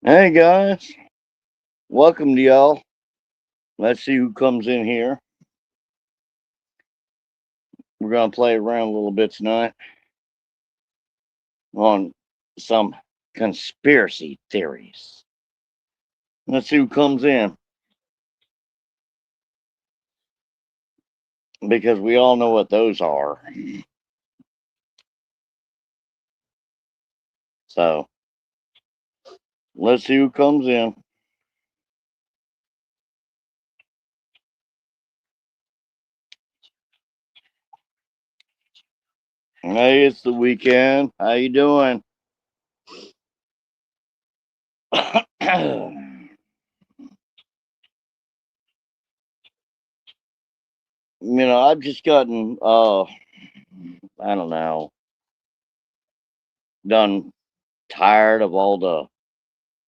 Hey guys, welcome to y'all. Let's see who comes in here. We're gonna play around a little bit tonight on some conspiracy theories. Let's see who comes in because we all know what those are. So let's see who comes in. Hey, it's the weekend. How you doing? I've just gotten I don't know, done tired of all the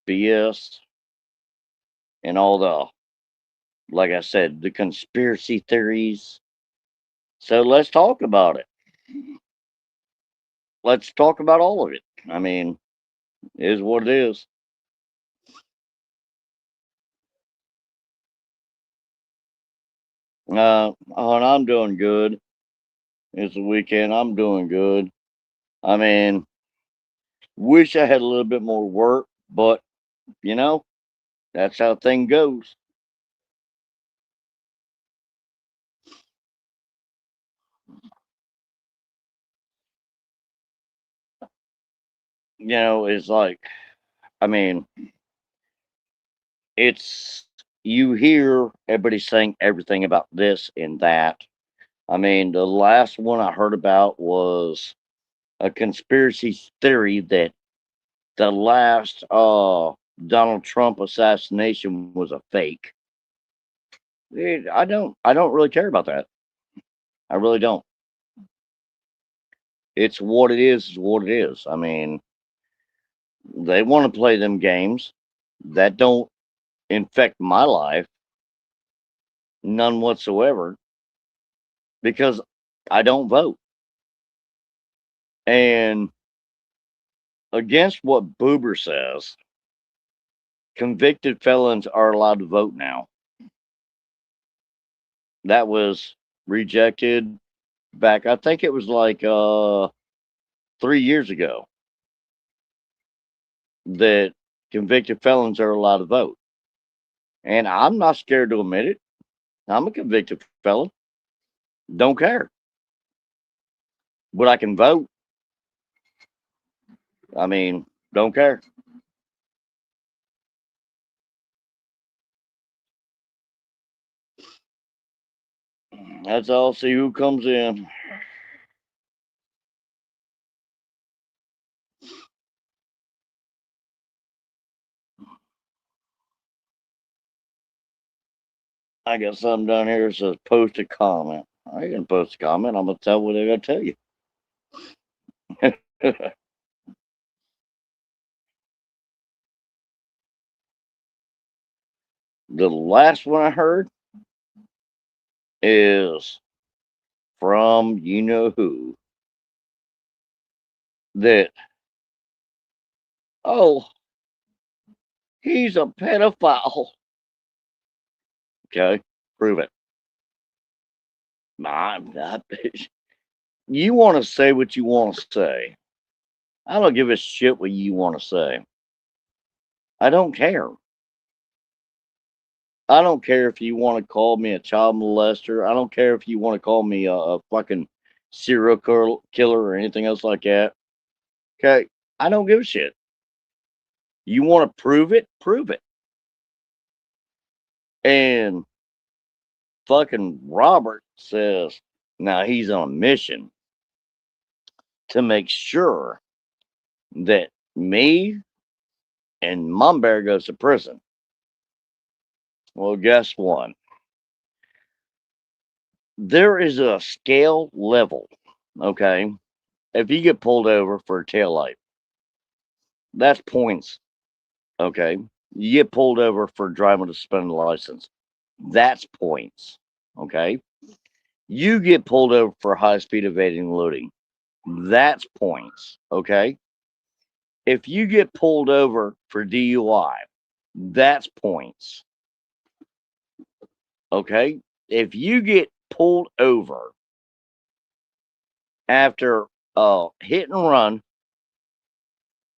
BS and all the, like I said, the conspiracy theories. So let's talk about it. Let's talk about all of it. I mean, it is what it is. I'm doing good. It's the weekend. I'm doing good. I mean, wish I had a little bit more work, but you know, that's how thing goes. It's like, I mean, it's you hear everybody saying everything about this and that. I mean, the last one I heard about was a conspiracy theory that the last Donald Trump assassination was a fake. I don't really care about that. I really don't. It's what it is what it is. I mean, they want to play them games that don't infect my life none whatsoever because I don't vote. And against what Boober says, convicted felons are allowed to vote now. That was rejected back, I think it was like 3 years ago, that convicted felons are allowed to vote. And I'm not scared to admit it. I'm a convicted felon. Don't care. But I can vote. I mean, don't care. That's all. See who comes in. I got something down here that says post a comment. I can post a comment. I'm going to tell what they're going to tell you. The last one I heard is from you know who that, oh, he's a pedophile. Okay, prove it. I'm not. You want to say what you want to say. I don't give a shit what you want to say. I don't care. I don't care if you want to call me a child molester. I don't care if you want to call me a fucking killer or anything else like that. Okay, I don't give a shit. You want to prove it? Prove it. And fucking Robert says now he's on a mission to make sure that me and Mom Bear goes to prison. Well, guess what? There is a scale level, okay? If you get pulled over for a tail light, that's points, okay? You get pulled over for driving a suspended license, that's points, okay? You get pulled over for high speed evading and loading, that's points, okay? if you get pulled over for DUI, that's points. Okay? If you get pulled over after hit and run,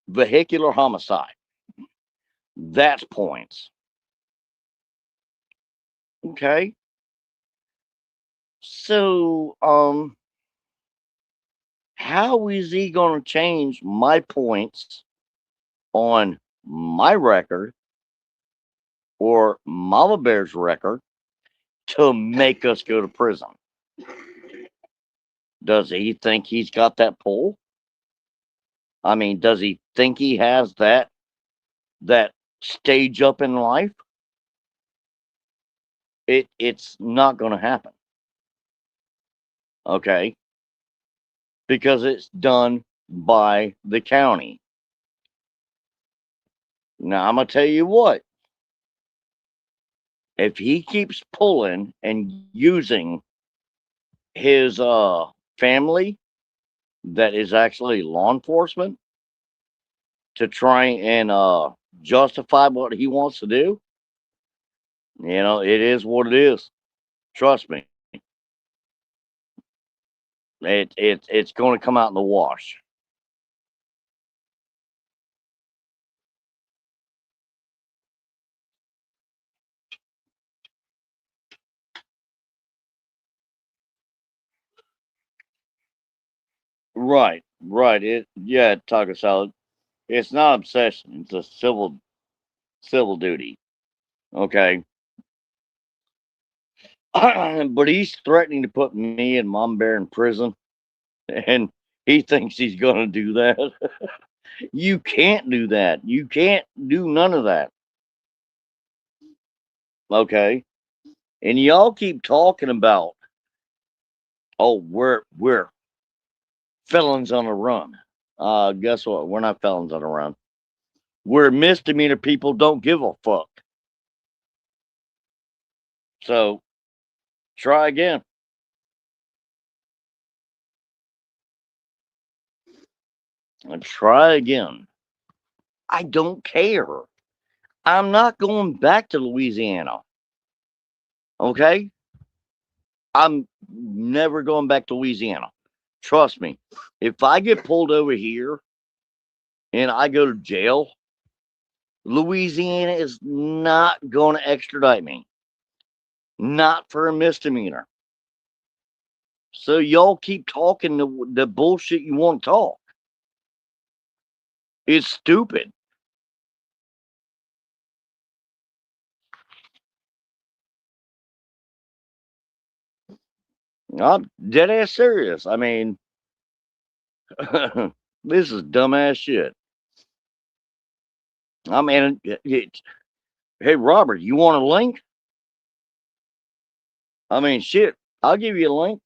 vehicular homicide, that's points. Okay? So, how is he going to change my points on my record or Mama Bear's record to make us go to prison? Does he think he's got that pull? I mean, does he think he has that stage up in life? It's not going to happen. Okay? Because it's done by the county. Now, I'm going to tell you what. If he keeps pulling and using his family that is actually law enforcement to try and justify what he wants to do, it is what it is. Trust me. It's going to come out in the wash. Right, right. Taco salad. It's not obsession. It's a civil duty. Okay. But he's threatening to put me and Mom Bear in prison, and he thinks he's going to do that. You can't do that. You can't do none of that. Okay. And y'all keep talking about, oh, we're felons on the run. Guess what? We're not felons on the run. We're misdemeanor people. Don't give a fuck. So try again. And try again. I don't care. I'm not going back to Louisiana. Okay? I'm never going back to Louisiana. Trust me. If I get pulled over here and I go to jail, Louisiana is not going to extradite me. Not for a misdemeanor. So y'all keep talking the bullshit you want to talk. It's stupid. I'm dead ass serious. I mean, this is dumbass shit. I mean, hey, Robert, you want a link? I mean, shit, I'll give you a link.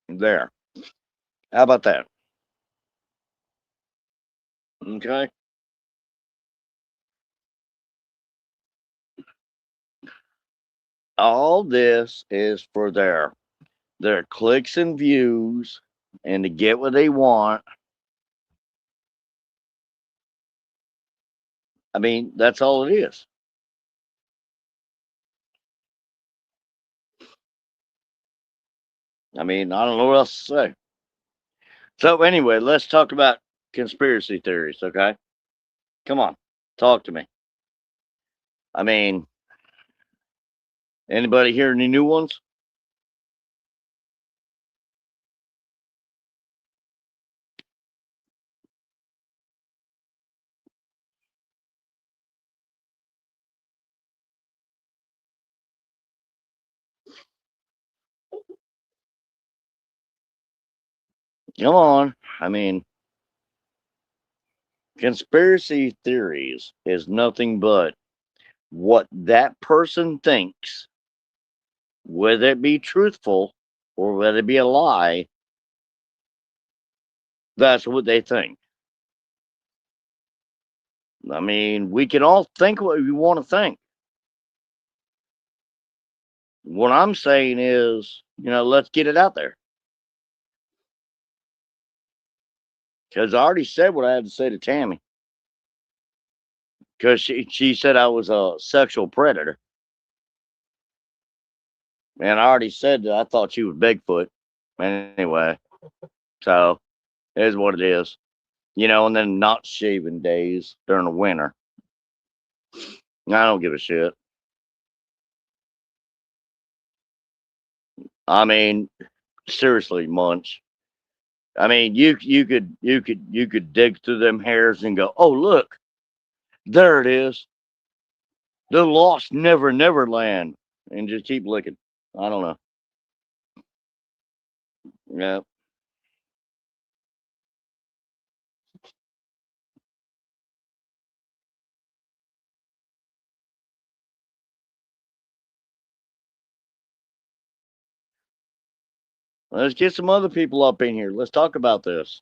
There. How about that? Okay. All this is for their clicks and views and to get what they want. I mean, that's all it is. I mean, I don't know what else to say. So anyway, let's talk about conspiracy theories, okay? Come on, talk to me. I mean, anybody hear any new ones? Come on. I mean, conspiracy theories is nothing but what that person thinks, whether it be truthful or whether it be a lie, that's what they think. I mean, we can all think what we want to think. What I'm saying is, let's get it out there. Because I already said what I had to say to Tammy. Because she said I was a sexual predator. And I already said that I thought she was Bigfoot. Anyway, so it is what it is. And then not shaving days during the winter. I don't give a shit. I mean, seriously, Munch. I mean, you could dig through them hairs and go, oh look, there it is, the lost never land, and just keep licking. I don't know. Yeah, let's get some other people up in here. Let's talk about this.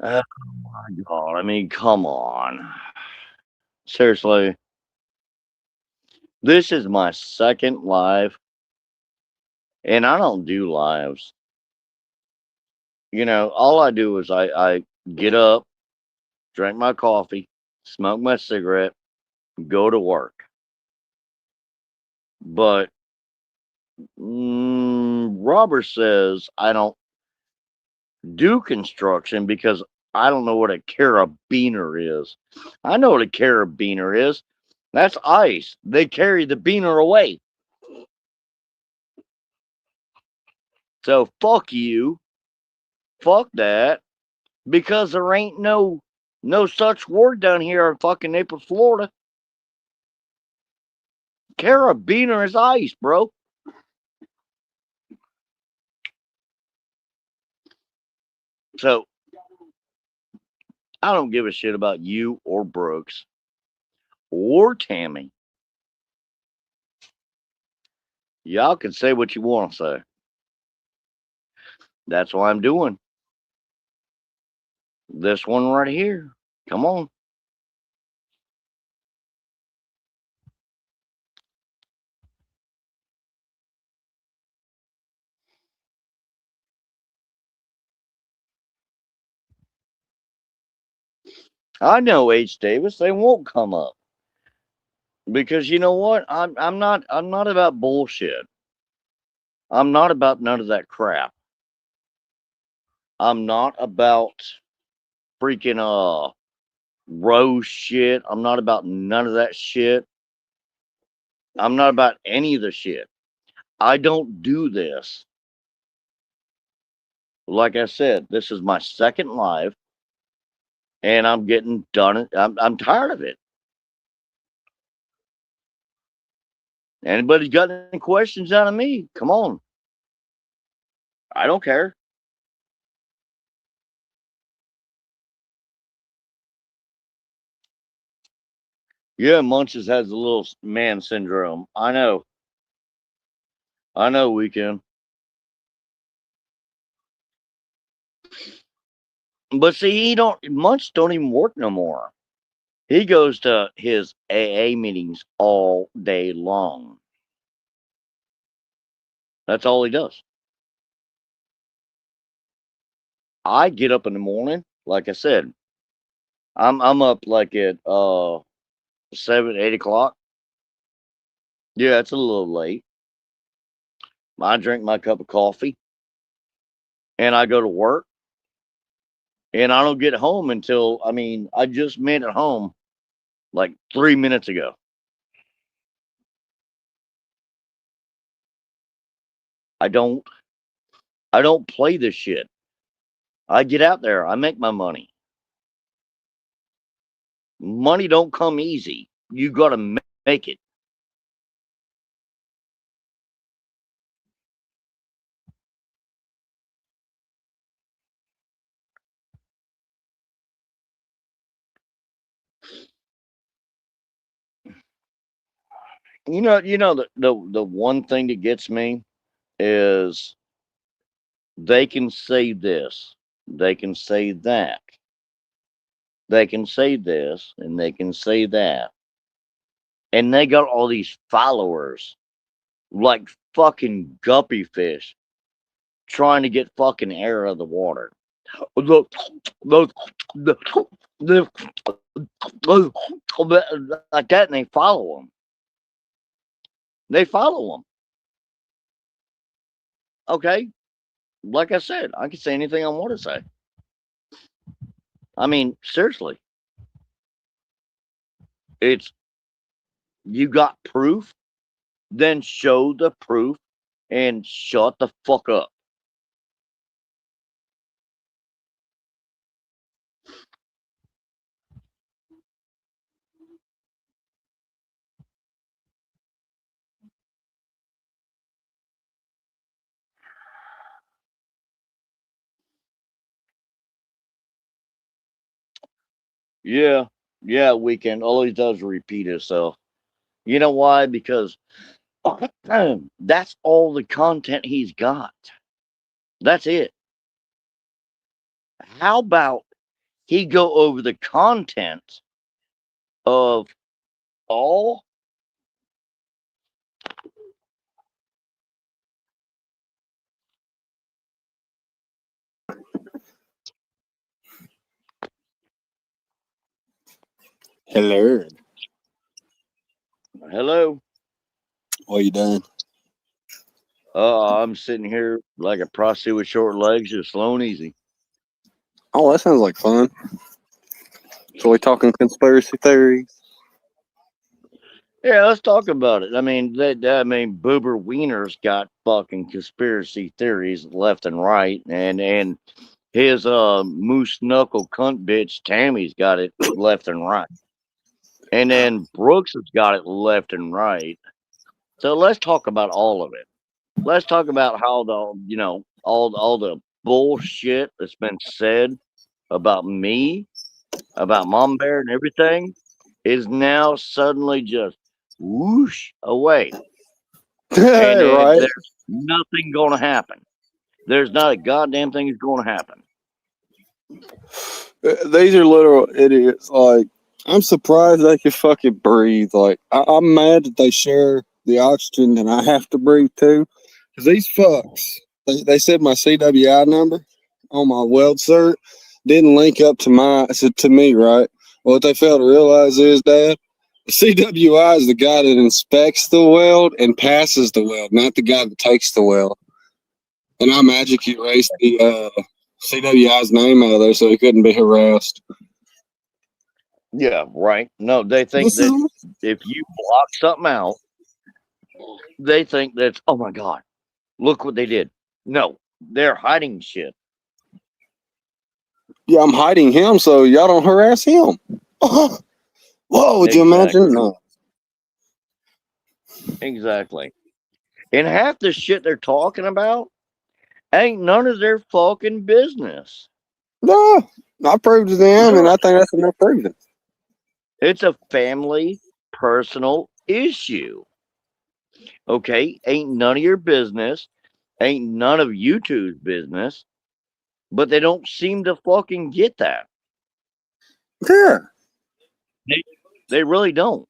Oh my god! I mean, come on. Seriously, this is my second live, and I don't do lives. All I do is I get up, drink my coffee, smoke my cigarette, go to work. But Robert says I don't do construction because I don't know what a carabiner is. I know what a carabiner is. That's ice. They carry the beaner away. So fuck you. Fuck that. Because there ain't no such word down here in fucking Naples, Florida. Carabiner is ice, bro. So I don't give a shit about you or Brooks or Tammy. Y'all can say what you want to say. That's what I'm doing. This one right here. Come on. I know H. Davis. They won't come up because you know what? I'm not about bullshit. I'm not about none of that crap. I'm not about freaking rose shit. I'm not about none of that shit. I'm not about any of the shit. I don't do this. Like I said, this is my second live, and I'm getting done. I'm tired of it. Anybody got any questions out of me? Come on. I don't care. Yeah, Munches has a little man syndrome. I know. I know, Weekend. But see, Munch don't even work no more. He goes to his AA meetings all day long. That's all he does. I get up in the morning, like I said. I'm up like at 7, 8 o'clock. Yeah, it's a little late. I drink my cup of coffee and I go to work, and I don't get home until, I just made it home like 3 minutes ago. I don't I don't play this shit. I get out there, I make my money. Money don't come easy. You got to make it. The one thing that gets me is they can say this, they can say that, they can say this, and they can say that, and they got all these followers like fucking guppy fish trying to get fucking air out of the water. Look, look, the, like that, and they follow them. They follow them. Okay, like I said, I can say anything I want to say. I mean, seriously, it's you got proof, then show the proof and shut the fuck up. Yeah, yeah, Weekend always does repeat itself. You know why? Because that's all the content he's got. That's it. How about he go over the content of all? Hello. Hello. What you doing? I'm sitting here like a prostitute with short legs, just slow and easy. Oh, that sounds like fun. So we talking conspiracy theories? Yeah, let's talk about it. I mean, Boober Wiener's got fucking conspiracy theories left and right, and his moose knuckle cunt bitch Tammy's got it left and right, and then Brooks has got it left and right. So let's talk about all of it. Let's talk about how all the bullshit that's been said about me, about Mom Bear, and everything is now suddenly just whoosh away. And then Right. there's nothing going to happen. There's not a goddamn thing that's going to happen. These are literal idiots. Like, I'm surprised they can fucking breathe. Like, I'm mad that they share the oxygen and I have to breathe too. Because these fucks, they said my CWI number on my weld cert didn't link up to me, right? What they failed to realize is, Dad, the CWI is the guy that inspects the weld and passes the weld, not the guy that takes the weld. And I magic erased the CWI's name out of there so he couldn't be harassed. Yeah, right. No, they think This that is if you block something out, they think that's, oh my God, look what they did. No, they're hiding shit. yeah, I'm hiding him so y'all don't harass him. Whoa, would you Exactly. imagine? No. Exactly. And half the shit they're talking about ain't none of their fucking business. No. I proved to them and No, I think that's enough proving. it's a family personal issue. Okay? Ain't none of your business. Ain't none of you two's business. But they don't seem to fucking get that. Yeah. They, they really don't.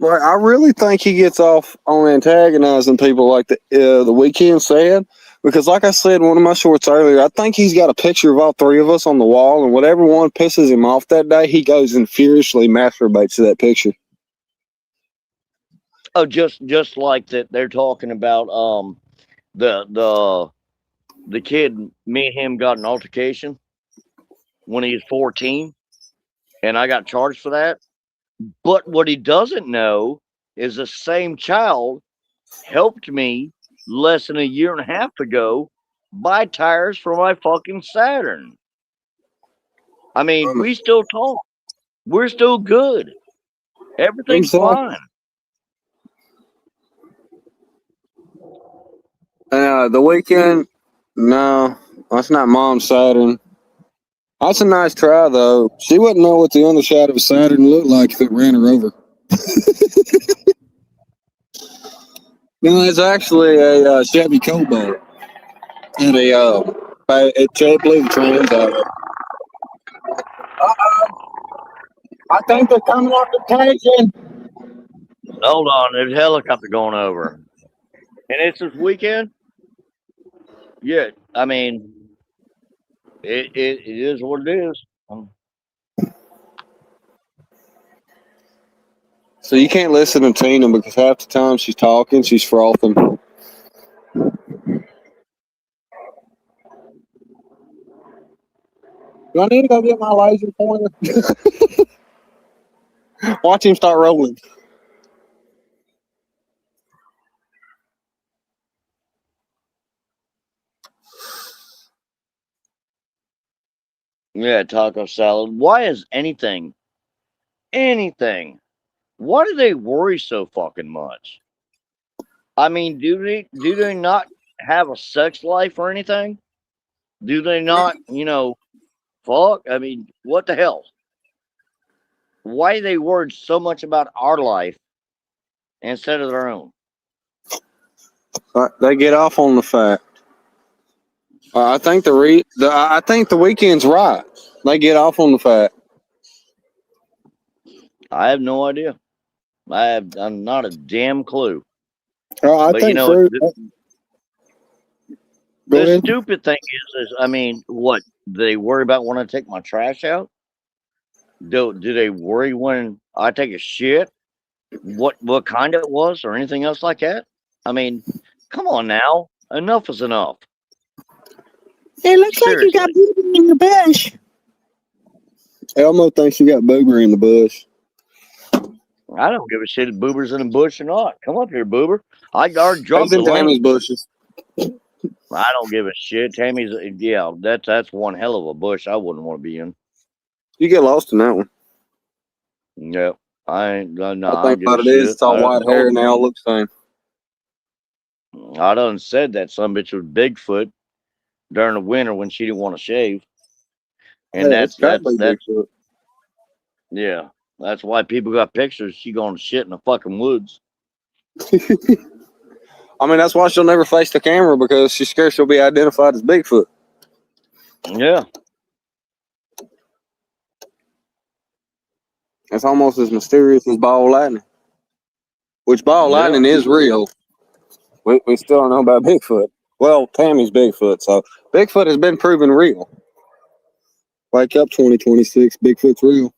Like, I really think he gets off on antagonizing people like the Weekend said. Because, like I said in one of my shorts earlier, I think he's got a picture of all three of us on the wall, and whatever one pisses him off that day, he goes and furiously masturbates to that picture. Oh, just like that they're talking about the the the kid, me and him got an altercation when he was 14, and I got charged for that. But what he doesn't know is the same child helped me less than a year and a half ago buy tires for my fucking Saturn. I mean, we still talk. We're still good. Everything's Exactly. fine. The weekend, no, that's not Mom's Saturn. That's a nice try, though. She wouldn't know what the underside of a Saturn looked like if it ran her over. No, it's actually a Chevy Cobalt. And it blew the trans out of it. I think they're coming off the station. Hold on, there's a helicopter going over. And it's this weekend? Yeah, I mean, it is what it is. So you can't listen to Tina because half the time she's talking, she's frothing. Do I need to go get my laser pointer? Watch him start rolling. Yeah, taco salad. Why is anything, why do they worry so fucking much? I mean, do they not have a sex life or anything? Do they not, fuck? I mean, what the hell? Why are they worried so much about our life instead of their own? They get off on the fact. I think I think the weekend's right. They get off on the fact. I have no idea. I'm not a damn clue. I But think fruit. the stupid thing is, I mean, what, do they worry about when I take my trash out? Do they worry when I take a shit? What kind it was or anything else like that? I mean, come on now. Enough is enough. It looks like you got boober in your bush. Elmo thinks you got boober in the bush. I don't give a shit if Boober's in the bush or not. Come up here, Boober. I already dropped He's in the Tammy's link. bushes. I don't give a shit. Tammy's, yeah, that's one hell of a bush I wouldn't want to be in. You get lost in that one. Yep. I ain't, no, I I think don't what give it a is, shit. it's all white hair and they all look the same. I done said that some bitch was Bigfoot during the winter when she didn't want to shave. And that's yeah. That's why people got pictures. She going to shit in the fucking woods. I mean, that's why she'll never face the camera because she's scared she'll be identified as Bigfoot. Yeah. It's almost as mysterious as ball lightning. Which ball lightning is real. We still don't know about Bigfoot. Well, Tammy's Bigfoot, so Bigfoot has been proven real. Wake up 2026, Bigfoot's real.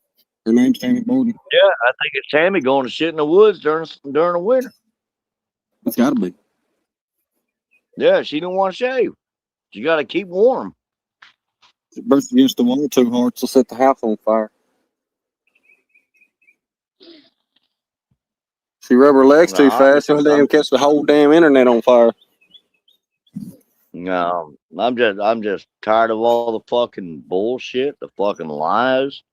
Her name's Tammy Borden. Yeah, I think it's Tammy going to shit in the woods during the winter. It's got to be. Yeah, she didn't want to shave. She got to keep warm. If it bursts against the wall too hard, she'll set the house on fire. She rub her legs too fast, she'll damn catch the whole damn internet on fire. No, I'm just tired of all the fucking bullshit, the fucking lies,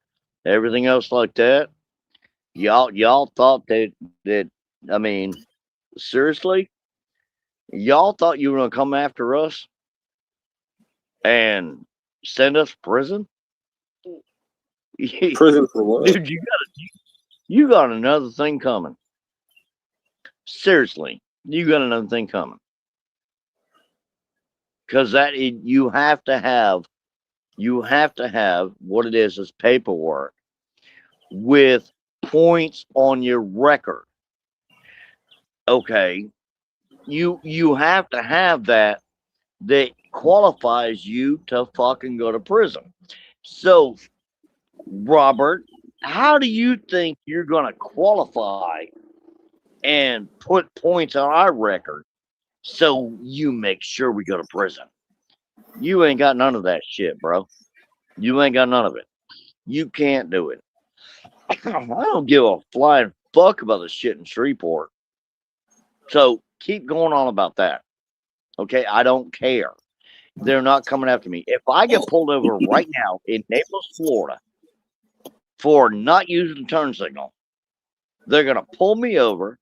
everything else like that. Y'all thought that I mean, seriously, y'all thought you were gonna come after us and send us to prison? Prison for what? Dude, you got another thing coming. Seriously, you got another thing coming. Because you have to have what it is paperwork with points on your record. Okay, you have to have that qualifies you to fucking go to prison. So, Robert, how do you think you're gonna qualify and put points on our record so you make sure we go to prison? You ain't got none of that shit, bro. You ain't got none of it. You can't do it. I don't give a flying fuck about the shit in Shreveport. So keep going on about that. Okay, I don't care. They're not coming after me. If I get pulled over right now in Naples, Florida, for not using the turn signal. They're going to pull me over.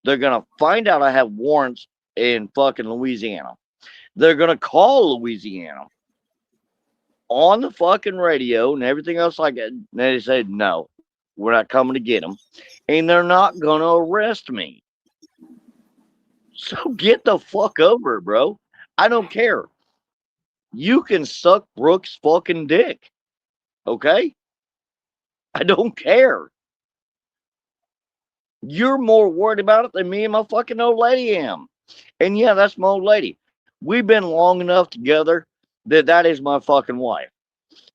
They're going to find out I have warrants in fucking Louisiana. They're going to call Louisiana on the fucking radio and everything else like that. And they say, no, we're not coming to get them. And they're not going to arrest me. So get the fuck over it, bro. I don't care. You can suck Brooks' fucking dick. Okay? I don't care. You're more worried about it than me and my fucking old lady am. And yeah, that's my old lady. We've been long enough together that is my fucking wife.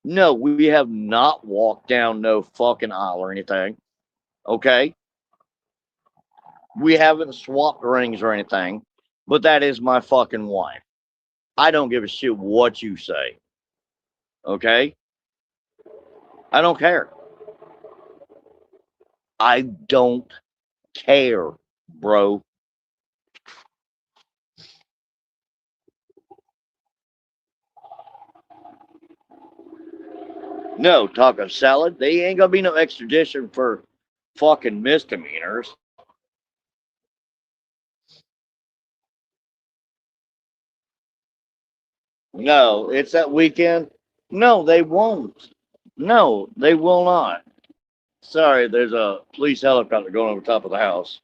No, we have not walked down no fucking aisle or anything. Okay? We haven't swapped rings or anything, but that is my fucking wife. I don't give a shit what you say. Okay? I don't care. I don't care, bro. No, taco salad. They ain't gonna be no extradition for fucking misdemeanors. No, it's that weekend. No, they won't. No, they will not. Sorry, there's a police helicopter going over top of the house.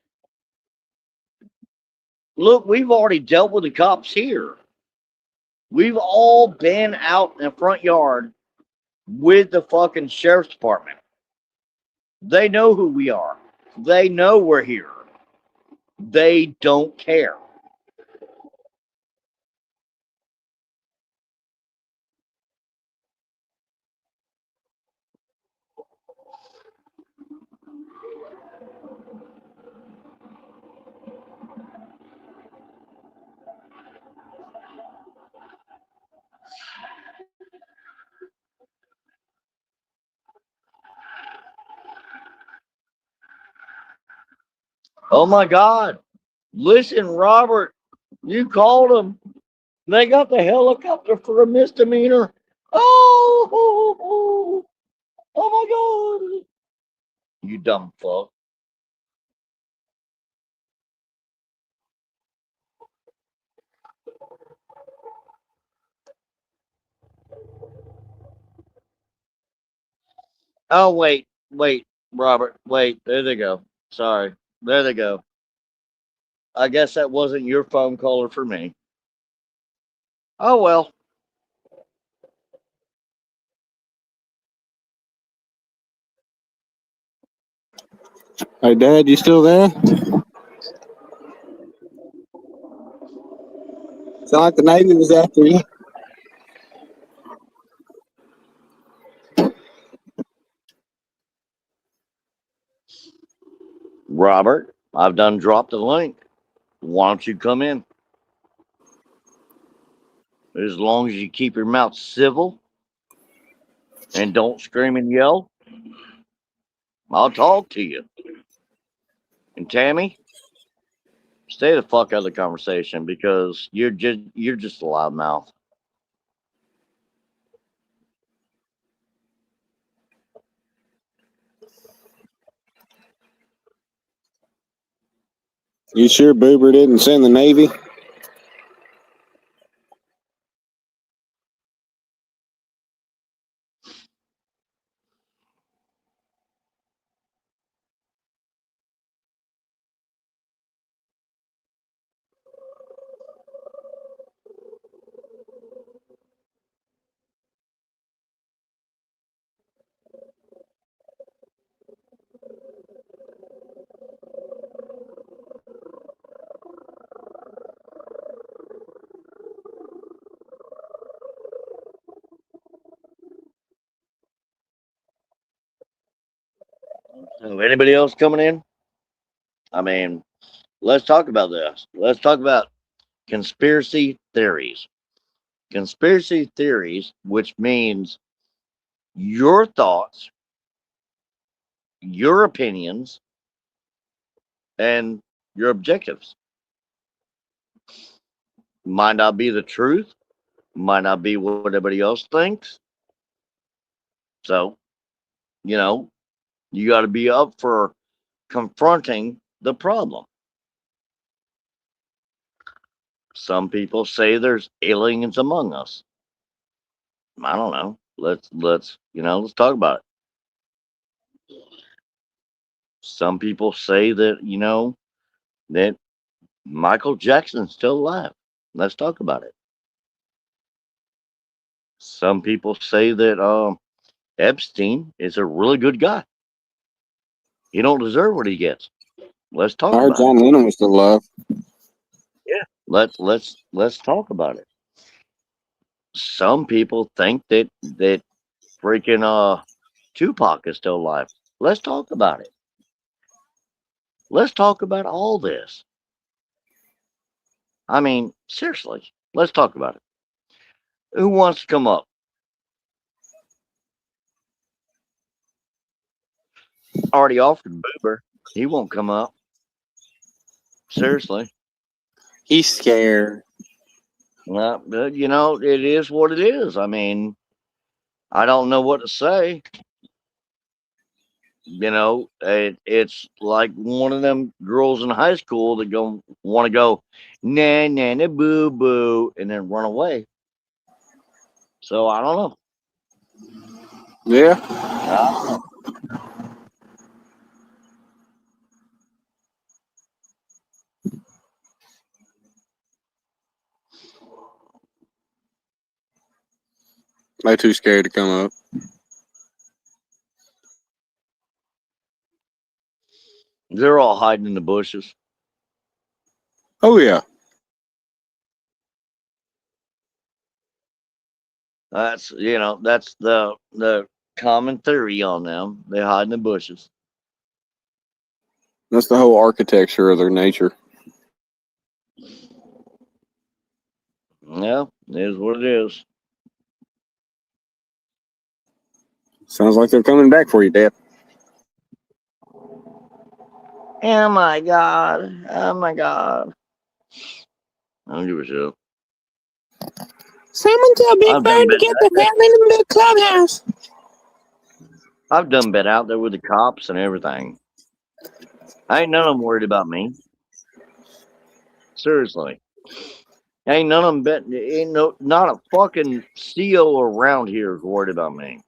Look, we've already dealt with the cops here. We've all been out in the front yard with the fucking sheriff's department. They know who we are. They know we're here. They don't care. Oh my God. Listen, Robert, you called them. They got the helicopter for a misdemeanor. Oh my God. You dumb fuck. Oh, wait, Robert. Wait, there they go. Sorry. There they go. I guess that wasn't your phone caller for me. Oh, well. Hey, Dad, you still there? Sound like the Navy was after you. Robert, I've done dropped the link. Why don't you come in? As long as you keep your mouth civil and don't scream and yell, I'll talk to you. And Tammy, stay the fuck out of the conversation because you're just a loudmouth. You sure Boober didn't send the Navy? So anybody else coming in? I mean, let's talk about this. Let's talk about conspiracy theories. Conspiracy theories, which means your thoughts, your opinions, and your objectives. Might not be the truth, might not be what everybody else thinks. So You know, you got to be up for confronting the problem. Some people say there's aliens among us. I don't know. Let's talk about it. Some people say that that Michael Jackson's still alive. Let's talk about it. Some people say that Epstein is a really good guy. He don't deserve what he gets. Let's I talk heard about it. John Lennon was still alive. Yeah. Let's talk about it. Some people think that freaking Tupac is still alive. Let's talk about it. Let's talk about all this. I mean, seriously, let's talk about it. Who wants to come up? Already offered Boober. He won't come up. Seriously. He's scared. Well, it is what it is. I mean, I don't know what to say. It's like one of them girls in high school that want to go, nah, nah, nah, boo, boo, and then run away. So I don't know. Yeah. I don't know. They're too scared to come up. They're all hiding in the bushes. Oh yeah. That's the common theory on them. They hide in the bushes. That's the whole architecture of their nature. Yeah, it is what it is. Sounds like they're coming back for you, Dad. Oh my god. Oh my god. I don't give a shit. Someone tell Big I've done Bird to been get the hell in the clubhouse. I've done been out there with the cops and everything. Ain't none of them worried about me. Seriously. Ain't none of them not a fucking CO around here is worried about me.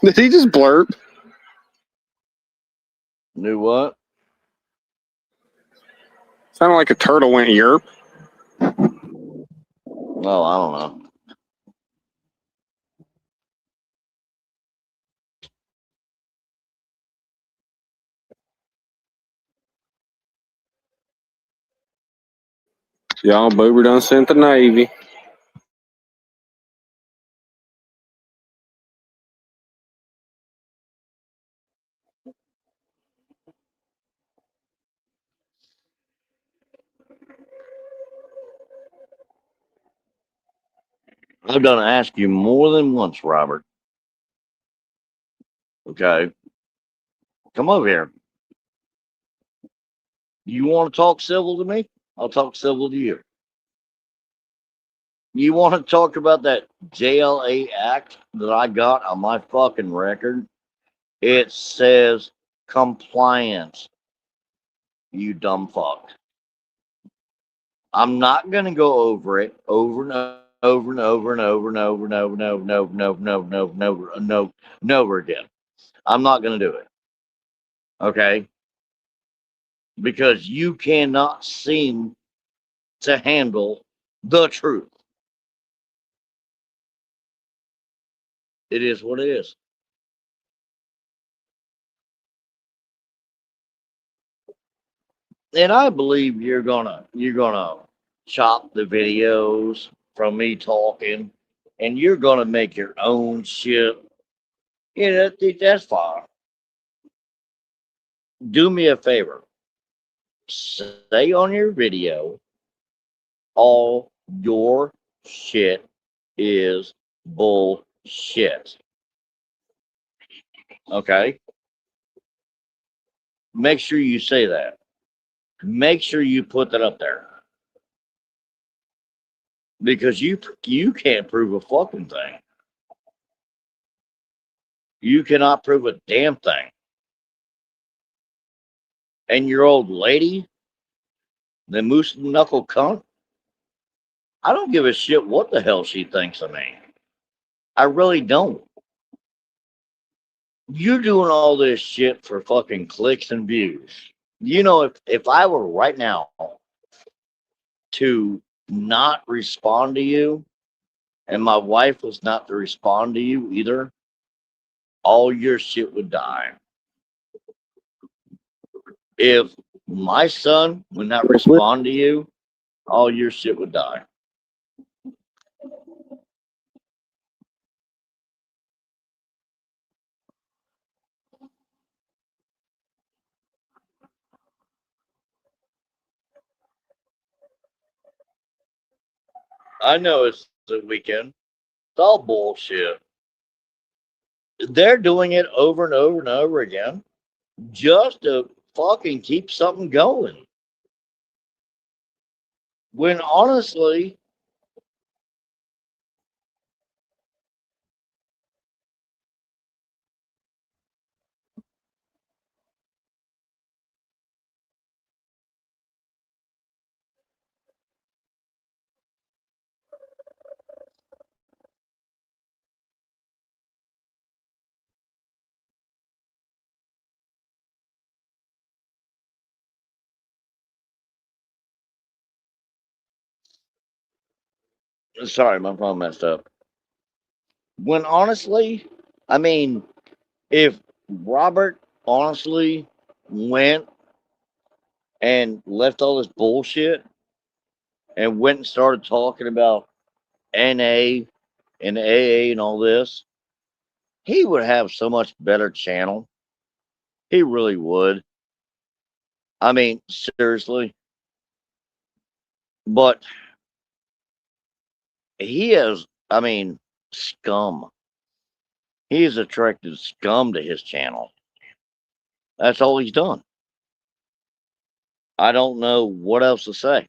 Did he just blurt? Knew what? Sounded like a turtle went yerp. Oh, I don't know. Y'all, Boober done sent the Navy. I've done ask you more than once, Robert. Okay. Come over here. You want to talk civil to me? I'll talk civil to you. You want to talk about that JLA Act that I got on my fucking record? It says compliance, you dumb fuck. I'm not going to go over it over and over and over and over and over and over and over and over and over and over and over and over and over again. I'm not going to do it. Okay? Because you cannot seem to handle the truth. It is what it is. And I believe you're gonna chop the videos from me talking, and you're gonna make your own shit. That's fine. Do me a favor. Say on your video, all your shit is bullshit. Okay? Make sure you say that. Make sure you put that up there because you can't prove a fucking thing. You cannot prove a damn thing. And your old lady, the moose knuckle cunt, I don't give a shit what the hell she thinks of me. I really don't. You're doing all this shit for fucking clicks and views. You know, if I were right now to not respond to you and my wife was not to respond to you either, all your shit would die. If my son would not respond to you, all your shit would die. I know it's the weekend. It's all bullshit. They're doing it over and over and over again just to fucking keep something going. When honestly, sorry, my phone messed up. When honestly, I mean, if Robert honestly went and left all this bullshit and went and started talking about NA and AA and all this, he would have so much better channel. He really would. I mean, seriously. But he has, I mean, scum. He has attracted scum to his channel. That's all he's done. I don't know what else to say.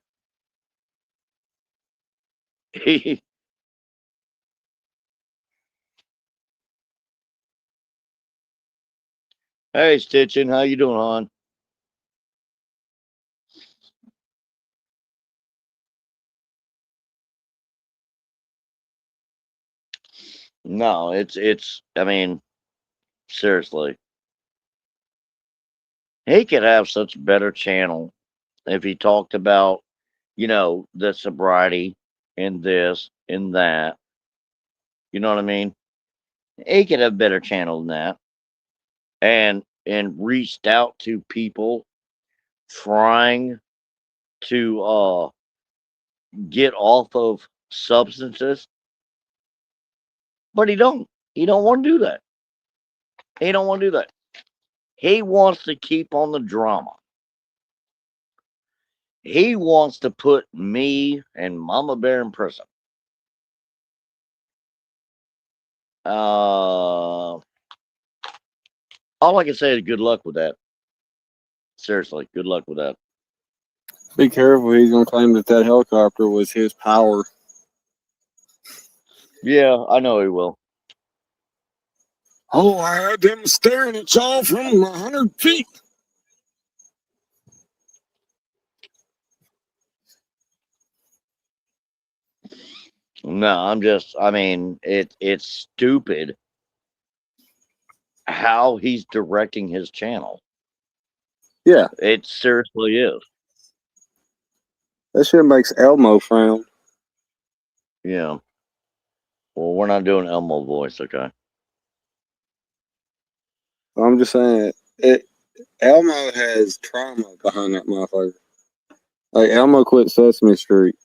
Hey, Stitchin, how you doing, hon? No, it's. I mean, seriously, he could have such a better channel if he talked about, the sobriety and this and that. You know what I mean? He could have a better channel than that, and reached out to people trying to get off of substances, but he don't. He don't want to do that. He don't want to do that. He wants to keep on the drama. He wants to put me and Mama Bear in prison. All I can say is good luck with that. Seriously, good luck with that. Be careful. He's going to claim that that helicopter was his power. Yeah, I know he will. Oh, I had them staring at y'all from 100 feet. No, I mean, it's stupid how he's directing his channel. Yeah. It seriously is. That shit makes Elmo frown. Yeah. Well, we're not doing Elmo voice, okay? I'm just saying, Elmo has trauma behind that motherfucker. Like, Elmo quit Sesame Street.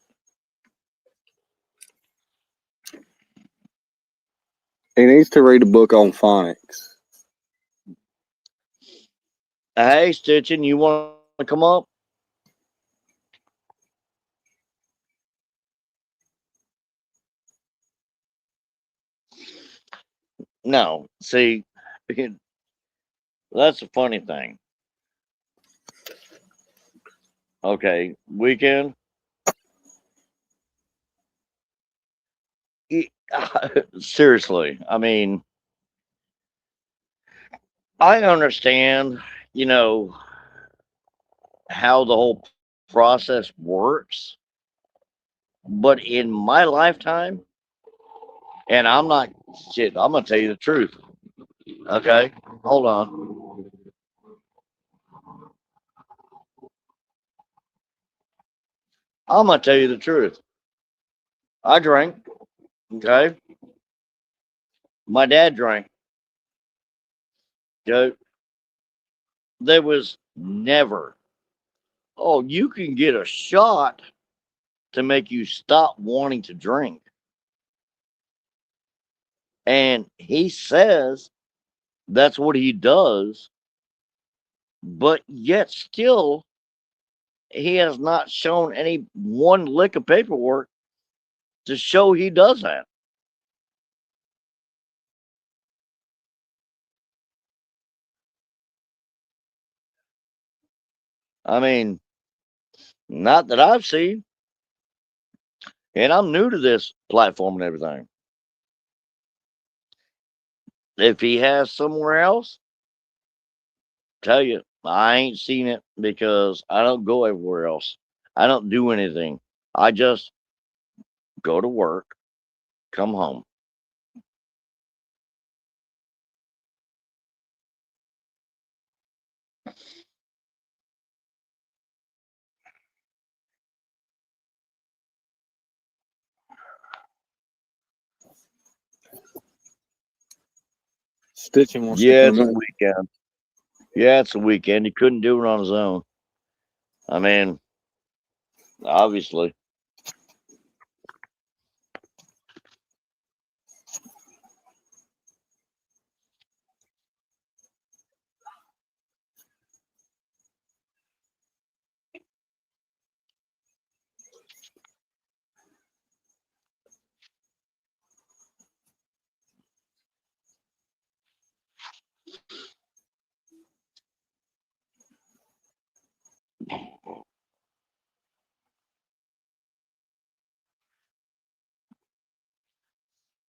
He needs to read a book on phonics. Hey, Stitchin, you want to come up? No. See, that's a funny thing. Okay, weekend. E- Seriously, I mean, I understand, you know, how the whole process works, but in my lifetime, and I'm not shit, I'm gonna tell you the truth. Okay, hold on. I'm gonna tell you the truth. I drank. Okay, my dad drank. Okay, there was never. Oh, you can get a shot to make you stop wanting to drink. And he says that's what he does, but yet still he has not shown any one lick of paperwork to show he does that. I mean, not that I've seen, and I'm new to this platform and everything. If he has somewhere else, tell you, I ain't seen it because I don't go everywhere else. I don't do anything. I just go to work, come home. Stitching wants to Yeah, it's come a in. weekend. Yeah, it's a weekend. He couldn't do it on his own. I mean, obviously.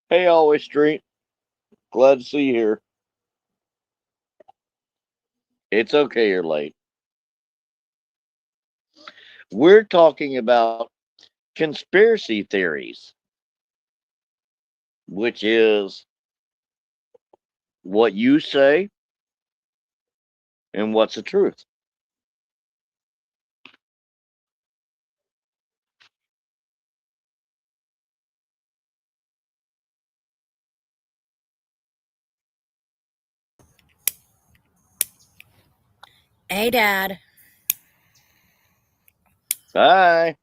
Hey, Always Street. Glad to see you here. It's okay you're late. We're talking about conspiracy theories, which is what you say and what's the truth. Hey, Dad. Hi.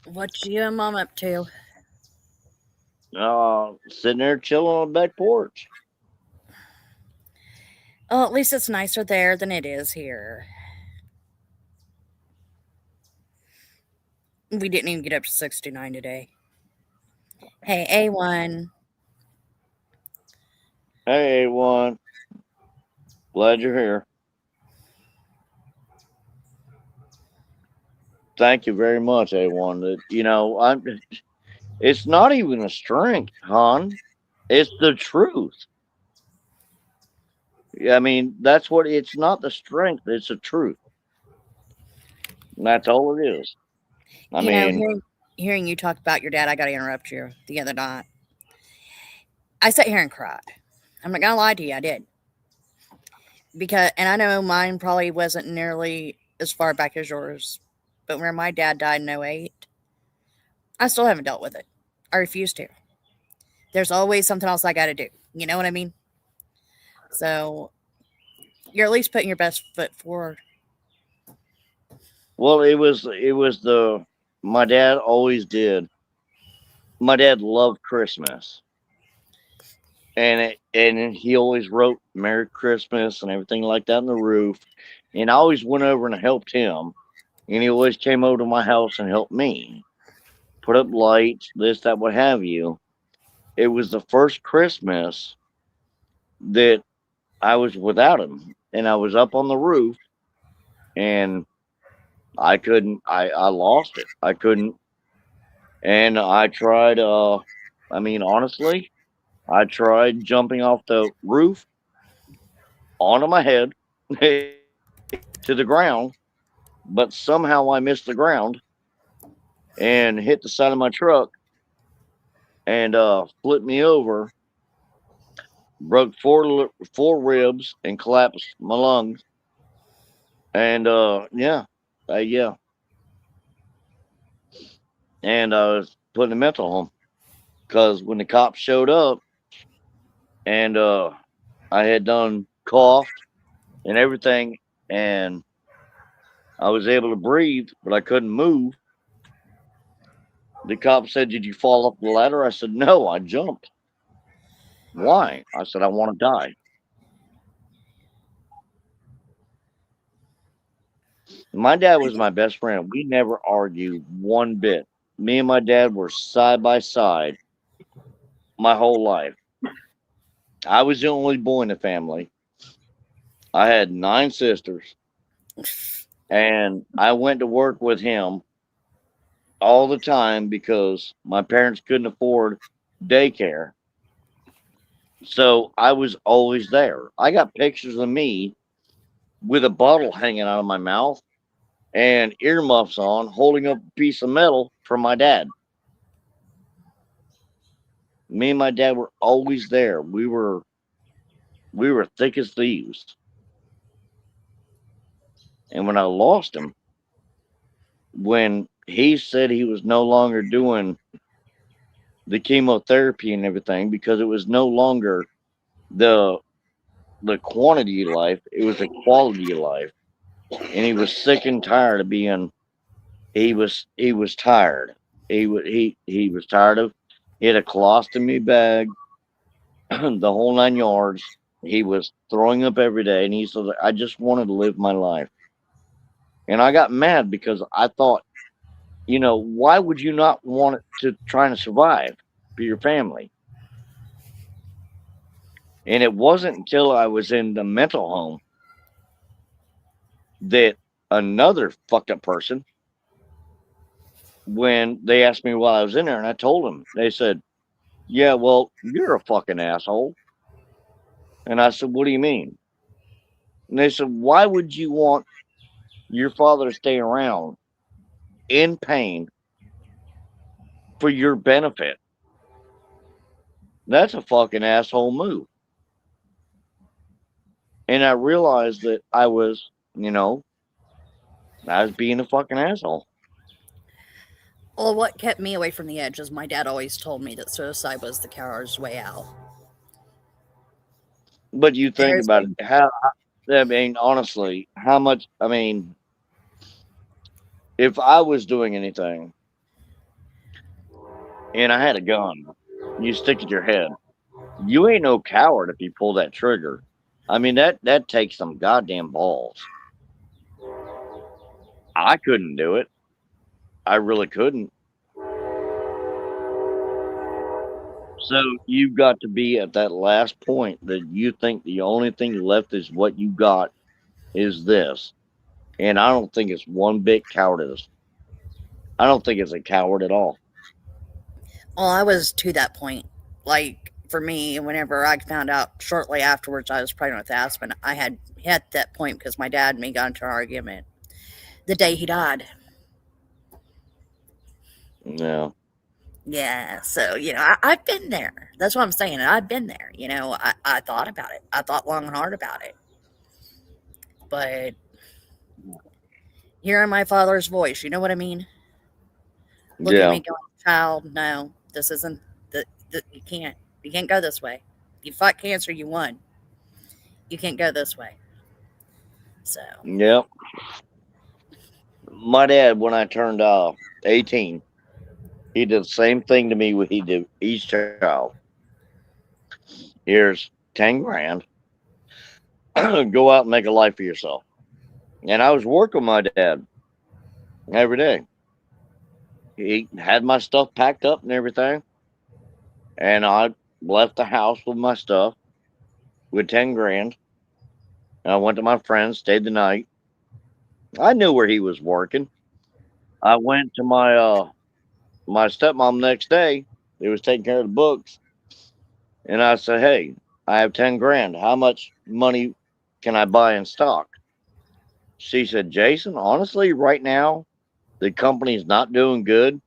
What you and Mom up to? Sitting there chilling on the back porch. Oh, at least it's nicer there than it is here. We didn't even get up to 69 today. Hey, A1. Hey, A1. Glad you're here. Thank you very much, A1. It's not even a strength, hon. It's the truth. I mean, that's what it's not the strength, it's the truth. And that's all it is. I You know, mean, hearing you talk about your dad, I got to interrupt you the other night. I sat here and cried. I'm not going to lie to you, I did. And I know mine probably wasn't nearly as far back as yours, but when my dad died in '08, I still haven't dealt with it. I refuse to. There's always something else I got to do. You know what I mean? So you're at least putting your best foot forward. well, it was the my dad always did. My dad loved Christmas. And he always wrote Merry Christmas and everything like that on the roof. And I always went over and helped him. And he always came over to my house and helped me put up lights, this, that, what have you. It was the first Christmas that I was without him. And I was up on the roof and I couldn't. I lost it. I couldn't. And I tried. I mean, honestly, I tried jumping off the roof onto my head to the ground, but somehow I missed the ground and hit the side of my truck and flipped me over, broke four ribs and collapsed my lungs. And yeah, and I was put in a mental home because when the cops showed up and I had done coughed and everything, and I was able to breathe, but I couldn't move. The cop said, "Did you fall off the ladder?" I said, "No, I jumped." "Why?" I said, "I want to die." My dad was my best friend. We never argued one bit. Me and my dad were side by side my whole life. I was the only boy in the family. I had 9 sisters, and I went to work with him all the time because my parents couldn't afford daycare. So I was always there. I got pictures of me with a bottle hanging out of my mouth and earmuffs on, holding up a piece of metal for my dad. Me and my dad were always there. We were thick as thieves. And when I lost him, when he said he was no longer doing the chemotherapy and everything because it was no longer the the quantity of life, it was the quality of life. And he was sick and tired of being he was tired. He was tired of he had a colostomy bag, the whole 9 yards. He was throwing up every day, and he said, "I just wanted to live my life." And I got mad because I thought, why would you not want to try to survive for your family? And it wasn't until I was in the mental home that another fucked up person, when they asked me why I was in there, and I told them, they said, "Yeah, well, you're a fucking asshole." And I said, "What do you mean?" And they said, "Why would you want your father to stay around in pain for your benefit? That's a fucking asshole move." And I realized that I was being a fucking asshole. Well, what kept me away from the edge is my dad always told me that suicide was the coward's way out. But you think There's about been it, how, I mean, honestly, how much, I mean, if I was doing anything and I had a gun, you stick it to your head, you ain't no coward if you pull that trigger. I mean, that takes some goddamn balls. I couldn't do it. I really couldn't. So you've got to be at that last point that you think the only thing left is what you got is this. And I don't think it's one bit cowardice. I don't think it's a coward at all. well, I was to that point. Like for me, whenever I found out shortly afterwards I was pregnant with Aspen, I had hit that point because my dad and me got into an argument the day he died. Yeah. Yeah, so I've been there. That's what I'm saying. I've been there. I thought about it. I thought long and hard about it. But hearing my father's voice, you know what I mean? Look at Yeah. me going, child, no, this isn't you can't go this way. You fought cancer, you won. You can't go this way. So Yeah. My dad, when I turned 18, he did the same thing to me what he did each child. Here's 10 grand. Go out and make a life for yourself. And I was working with my dad every day. He had my stuff packed up and everything. And I left the house with my stuff with 10 grand. And I went to my friends, stayed the night, I knew where he was working. I went to my stepmom next day. They was taking care of the books, and I said, "Hey, I have 10 grand. How much money can I buy in stock?" She said, "Jason, honestly, right now the company's not doing good.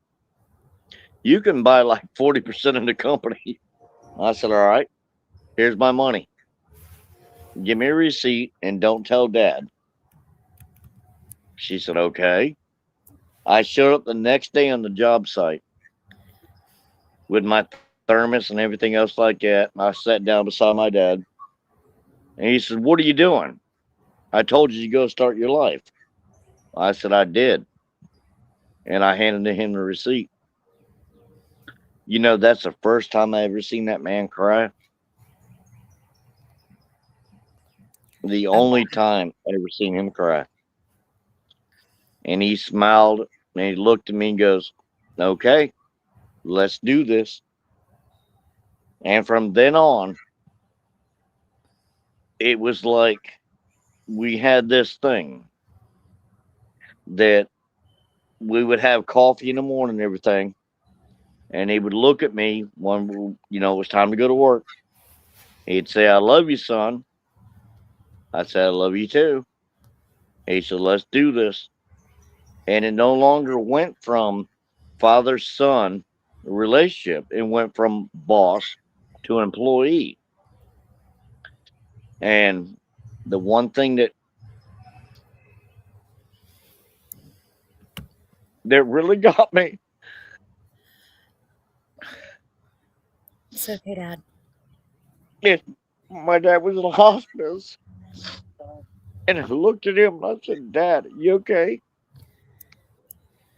You can buy like 40% of the company." I said, "All right, here's my money. Give me a receipt and don't tell Dad." She said, "Okay." I showed up the next day on the job site with my thermos and everything else like that. And I sat down beside my dad, and he said, "What are you doing?" "I told you to go start your life." I said, "I did." And I handed him the receipt. You know, that's the first time I ever seen that man cry. The Oh, only time I ever seen him cry. And he smiled and he looked at me and goes, "Okay, let's do this." And from then on, it was like we had this thing that we would have coffee in the morning and everything. And he would look at me when, it was time to go to work. He'd say, "I love you, son." I said, "I love you too." He said, "Let's do this." And it no longer went from father son relationship, it went from boss to employee. And the one thing that really got me it's okay, Dad. is my dad was in the hospice. And I looked at him and I said, "Dad, you okay?"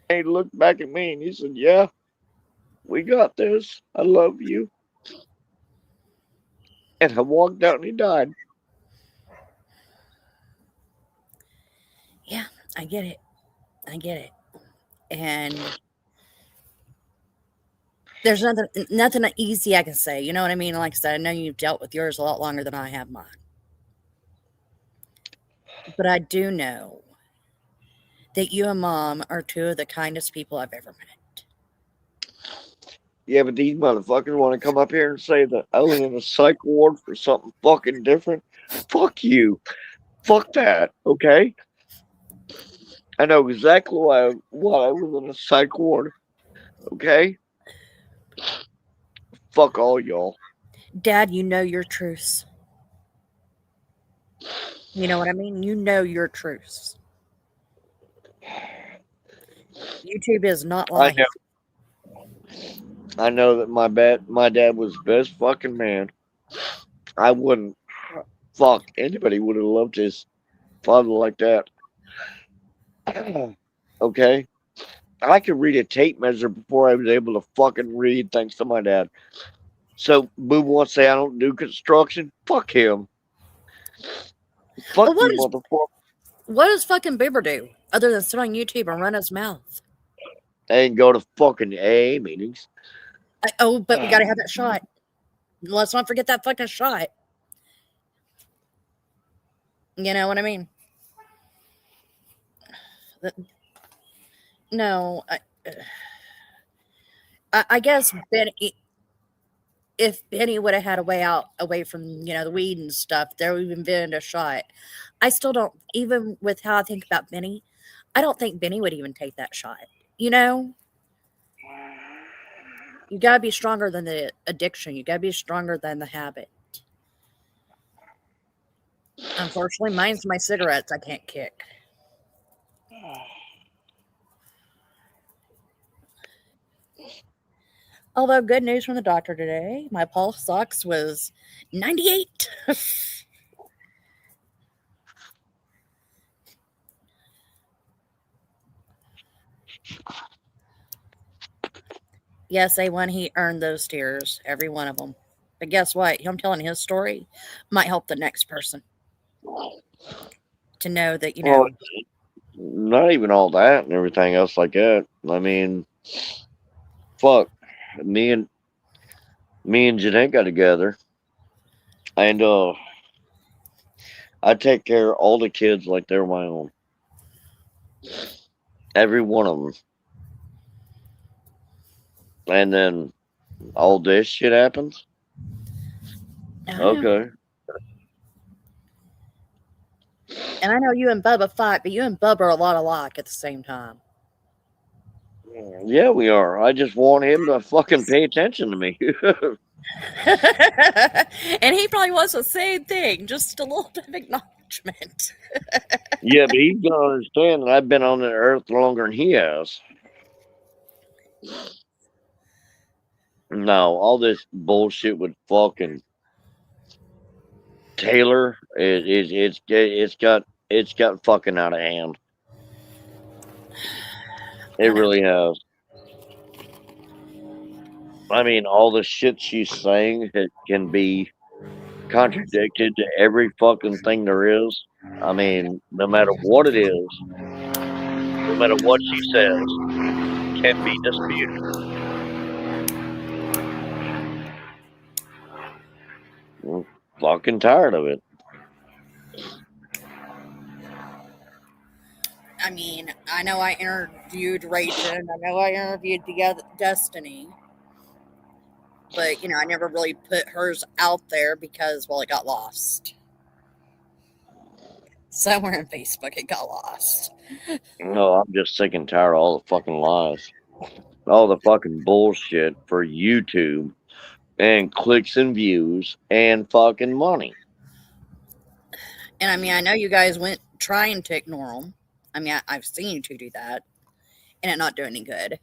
And he looked back at me and he said, "Yeah, we got this. I love you." And I walked out and he died. Yeah, I get it. I get it. And there's nothing easy I can say. You know what I mean? Like I said, I know you've dealt with yours a lot longer than I have mine. But I do know that you and Mom are two of the kindest people I've ever met. Yeah, but these motherfuckers want to come up here and say that I was in a psych ward for something fucking different. Fuck you. Fuck that. Okay. I know exactly why I was in a psych ward. Okay. Fuck all y'all. Dad, you know your truths. You know what I mean? You know your truths. YouTube is not I lying. know. I know that my dad was the best fucking man. I wouldn't. Fuck, anybody would have loved his father like that. Okay. I could read a tape measure before I was able to fucking read, thanks to my dad. So Boo wants to say I don't do construction. Fuck him. Well, Fuck you, motherfucker. what does fucking Bieber do other than sit on YouTube and run his mouth? And go to fucking AA meetings. But we got to have that shot. Let's not forget that fucking shot. You know what I mean? No, I guess Benny, if Benny would have had a way out away from the weed and stuff, there would have been a shot. I still don't, even with how I think about Benny, I don't think Benny would even take that shot. You know, you got to be stronger than the addiction. You got to be stronger than the habit. Unfortunately, mine's my cigarettes I can't kick. Although, good news from the doctor today, my pulse ox was 98. Yes, A1, he earned those tears, every one of them. But guess what? Him telling his story might help the next person to know that, Well, not even all that and everything else like that. I mean, fuck. Me and Jeanette got together, and I take care of all the kids like they're my own. Every one of them. And then all this shit happens. I know. Okay. And I know you and Bubba fight, but you and Bubba are a lot alike at the same time. Yeah, we are. I just want him to fucking pay attention to me. And he probably wants the same thing, just a little bit of acknowledgement. Yeah, but he's gonna understand that I've been on the earth longer than he has. No, all this bullshit with fucking Taylor, it's got fucking out of hand. It really has. I mean, all the shit she's saying can be contradicted to every fucking thing there is. I mean, no matter what it is, no matter what she says, can be disputed. I'm fucking tired of it. I mean, I know I interviewed Rachel, and I know I interviewed Destiny, but I never really put hers out there because, well, it got lost. Somewhere on Facebook, it got lost. No, I'm just sick and tired of all the fucking lies. All the fucking bullshit for YouTube and clicks and views and fucking money. And I mean, I know you guys went trying to ignore them. I mean, I've seen you two do that and it not do any good.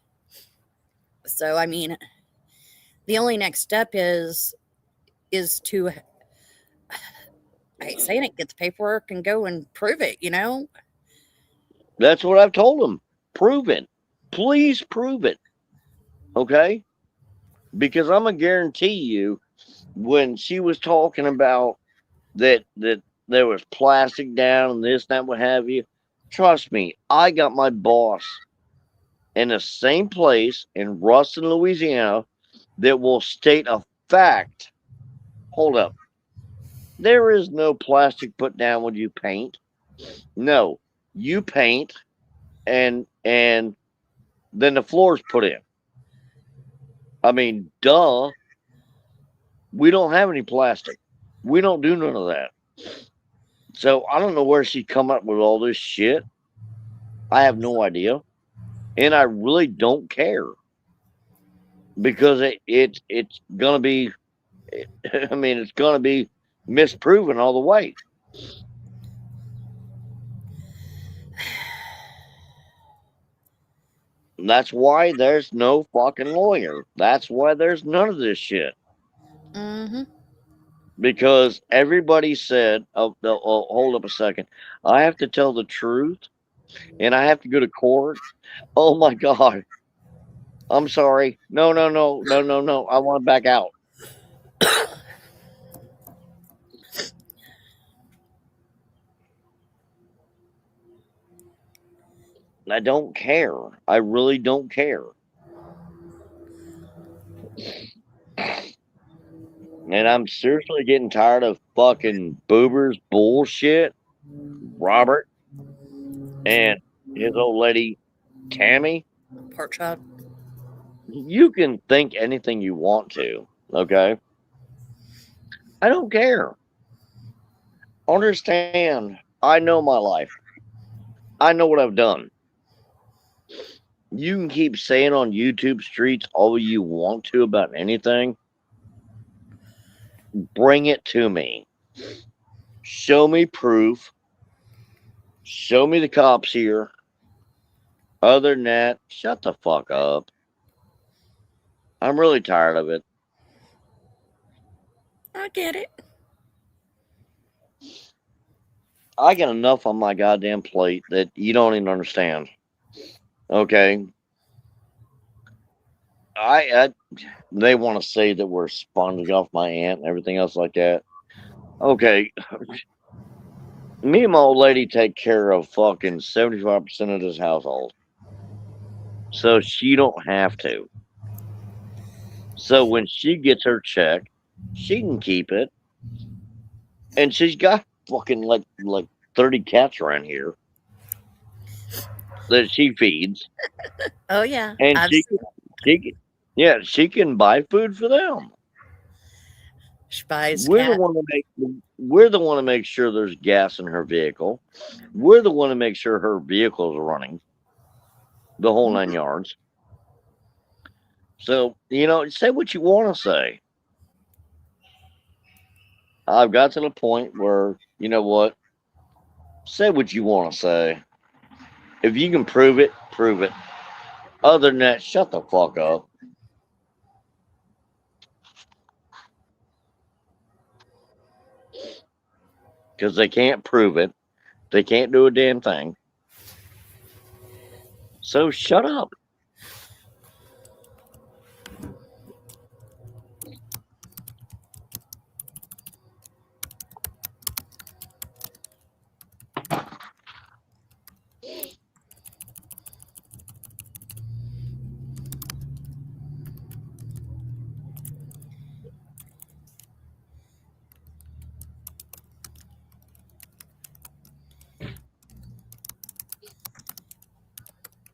So, I mean, the only next step is to, I hate saying it, get the paperwork and go and prove it, That's what I've told them. Prove it. Please prove it. Okay? Because I'm going to guarantee you, when she was talking about that there was plastic down and this, that, what have you, trust me, I got my boss in the same place in Ruston, Louisiana, that will state a fact. Hold up. There is no plastic put down when you paint. No. You paint and then the floor's put in. I mean, duh. We don't have any plastic. We don't do none of that. So I don't know where she come up with all this shit. I have no idea. And I really don't care. Because it's gonna be I mean, it's gonna be misproven all the way. And that's why there's no fucking lawyer. That's why there's none of this shit. Mm-hmm. Because everybody said, oh, hold up a second. I have to tell the truth and I have to go to court. Oh my God. I'm sorry. No. I want to back out. I don't care. I really don't care. And I'm seriously getting tired of fucking Boober's bullshit. Robert and his old lady, Tammy. Pork chop. You can think anything you want to, okay? I don't care. Understand, I know my life. I know what I've done. You can keep saying on YouTube streets all you want to about anything. Bring it to me. Show me proof. Show me the cops here. Other than that, shut the fuck up. I'm really tired of it. I get it. I got enough on my goddamn plate that you don't even understand. Okay. They want to say that we're sponging off my aunt and everything else like that. Okay. Me and my old lady take care of fucking 75% of this household. So she don't have to. So when she gets her check, she can keep it. And she's got fucking like 30 cats around here. that she feeds, Oh yeah, and I've she can buy food for them. spies We're the cat. one to make sure there's gas in her vehicle. We're the one to make sure her vehicle is running the whole 9 yards. So, say what you want to say. I've got to the point where, you know what? Say what you want to say. If you can prove it, prove it. Other than that, shut the fuck up. Because they can't prove it. They can't do a damn thing. So shut up.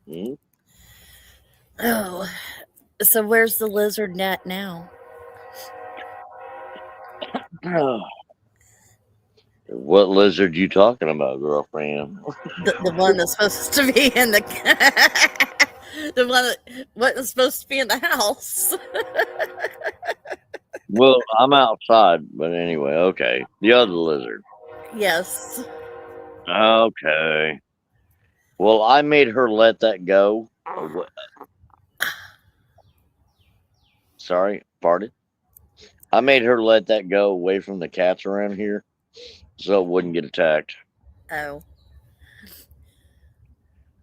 Hmm? Oh, so where's the lizard net now? What lizard you talking about, girlfriend? The one that's supposed to be in the the one that wasn't supposed to be in the house. Well, I'm outside, but anyway, okay. The other lizard. Yes. Okay. Well, I made her let that go. Sorry, pardon. I made her let that go away from the cats around here so it wouldn't get attacked. Oh.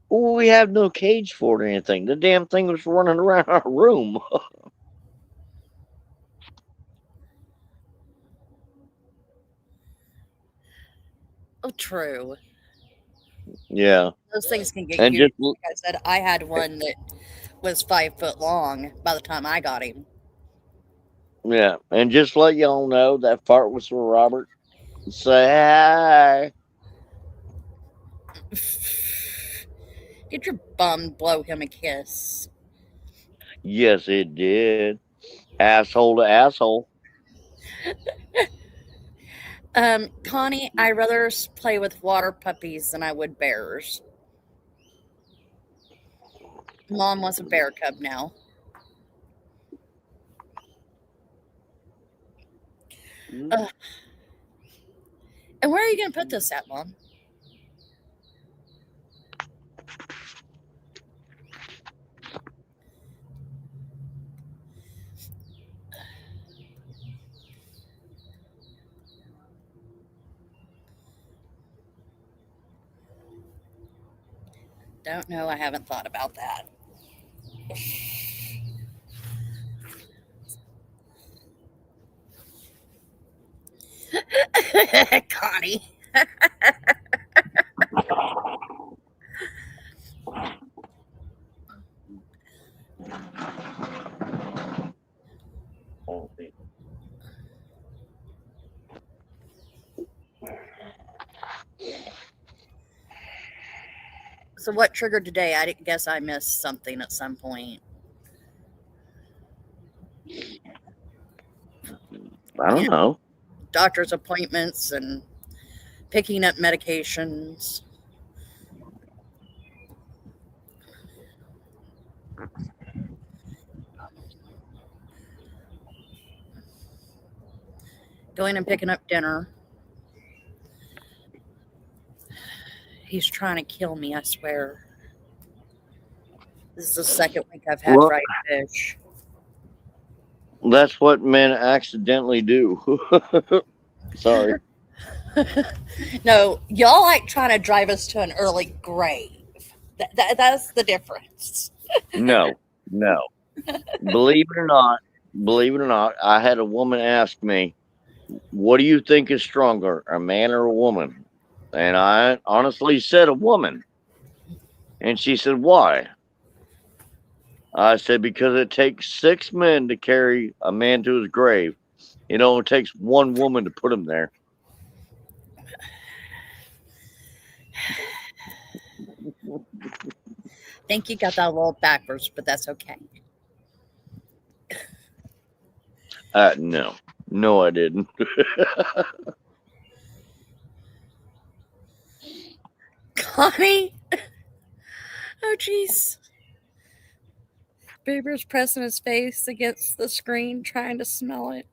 Well, we have no cage for it or anything. The damn thing was running around our room. Oh, true. Yeah. Those things can get And huge. just, Like I said, I had one that was 5 foot long by the time I got him. yeah. And just let y'all know that fart was for Robert. Say hi. Get your bum, blow him a kiss. Yes, it did. Asshole to asshole. Connie, I rather play with water puppies than I would bears. Mom wants a bear cub now. Ugh. And where are you going to put this at, Mom? Don't know. I haven't thought about that. Connie. So what triggered today? I guess I missed something at some point. I don't know. Doctor's appointments and picking up medications. Going and picking up dinner. He's trying to kill me, I swear. This is the second week I've had Well, fried fish. that's what men accidentally do. Sorry. No, y'all like trying to drive us to an early grave. That's the difference. No. Believe it or not, I had a woman ask me, what do you think is stronger, a man or a woman? And I honestly said a woman. And she said, why? I said, because it takes 6 men to carry a man to his grave. It only takes one woman to put him there. Think you got that a little backwards, but that's okay. No. No, I didn't. Connie? Oh, jeez. Boober's pressing his face against the screen, trying to smell it.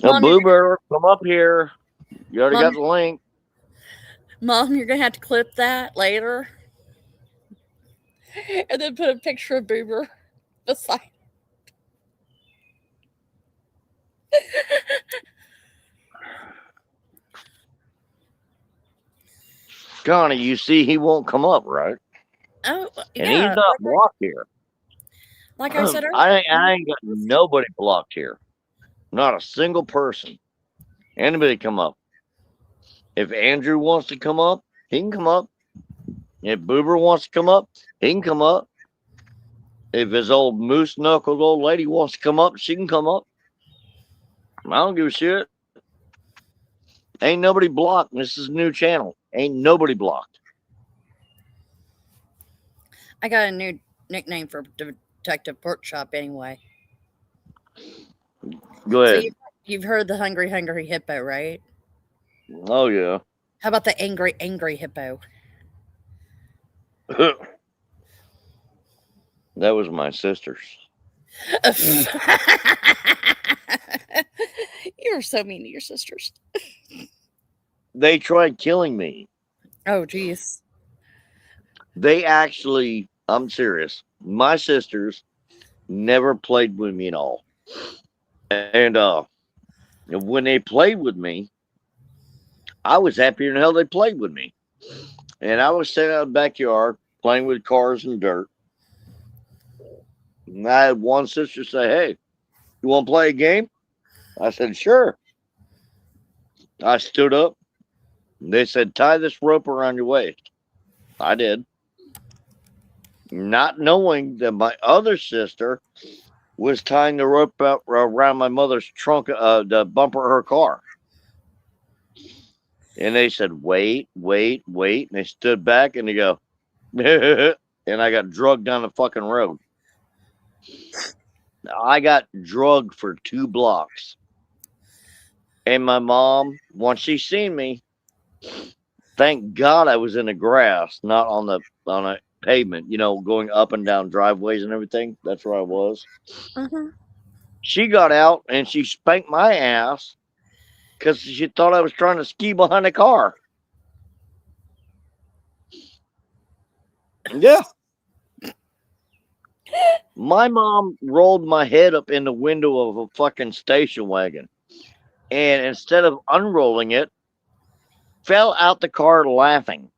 Now, Mom, Bluebird, come up here. You already Mom, got the link. Mom, you're going to have to clip that later. And then put a picture of Boober beside. Connie, you see he won't come up, right? Oh, And yeah. he's not blocked here. Like I said earlier. I ain't got nobody blocked here. Not a single person. Anybody come up. If Andrew wants to come up, he can come up. If Boober wants to come up, he can come up. If his old moose knuckled old lady wants to come up, she can come up. I don't give a shit. Ain't nobody blocked. This is a new channel. Ain't nobody blocked. I got a new nickname for Detective Porkchop anyway. Go ahead. So you've heard the Hungry Hippo, right? Oh, yeah. How about the Angry Hippo? That was my sister's. You're so mean to your sisters. They tried killing me. Oh, geez. They actually, I'm serious. My sisters never played with me at all. And when they played with me, I was happier than hell they played with me. And I was sitting out in the backyard playing with cars and dirt. And I had one sister say, "Hey, you want to play a game?" I said, "Sure." I stood up. They said, "Tie this rope around your waist." I did. Not knowing that my other sister was tying the rope up around my mother's trunk, the bumper of her car. And they said, "Wait, wait, wait." And they stood back and they go, and I got drugged down the fucking road. I got drugged for 2 blocks. And my mom, once she seen me, thank God I was in the grass, not on a pavement, going up and down driveways and everything. That's where I was. Uh-huh. She got out and she spanked my ass because she thought I was trying to ski behind a car. Yeah. My mom rolled my head up in the window of a fucking station wagon. And instead of unrolling it, fell out the car laughing.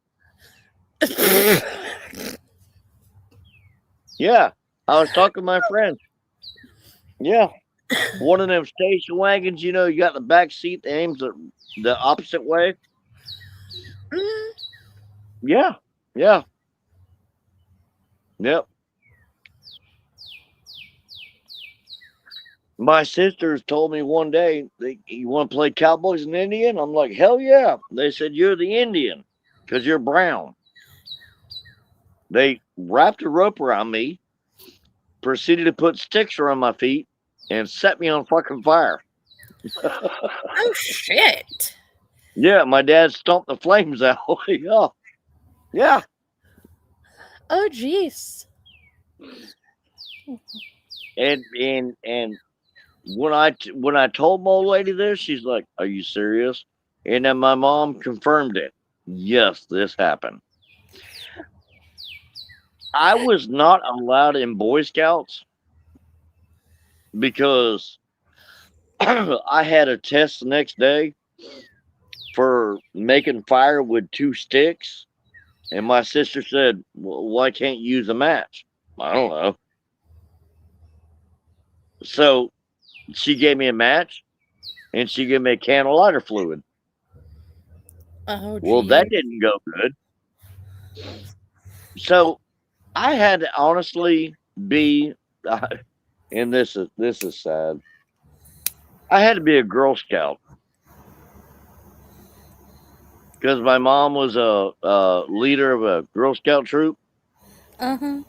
Yeah. I was talking to my friend. Yeah. One of them station wagons, you got the back seat that aims the opposite way. Yeah. Yeah. Yep. My sisters told me one day, "You want to play Cowboys and Indian?" I'm like, "Hell yeah." They said, "You're the Indian because you're brown." They wrapped a rope around me, proceeded to put sticks around my feet, and set me on fucking fire. Oh, shit. Yeah, my dad stomped the flames out. Yeah. Yeah. Oh, jeez. And when I told my old lady this, she's like, "Are you serious?" And then my mom confirmed it. Yes, this happened. I was not allowed in Boy Scouts because I had a test the next day for making fire with 2 sticks. And my sister said, "Well, why can't you use a match?" I don't know. So she gave me a match and she gave me a can of lighter fluid. Oh, Well, that didn't go good. So I had to honestly be, and this is sad. I had to be a Girl Scout because my mom was a leader of a Girl Scout troop, Uh-huh.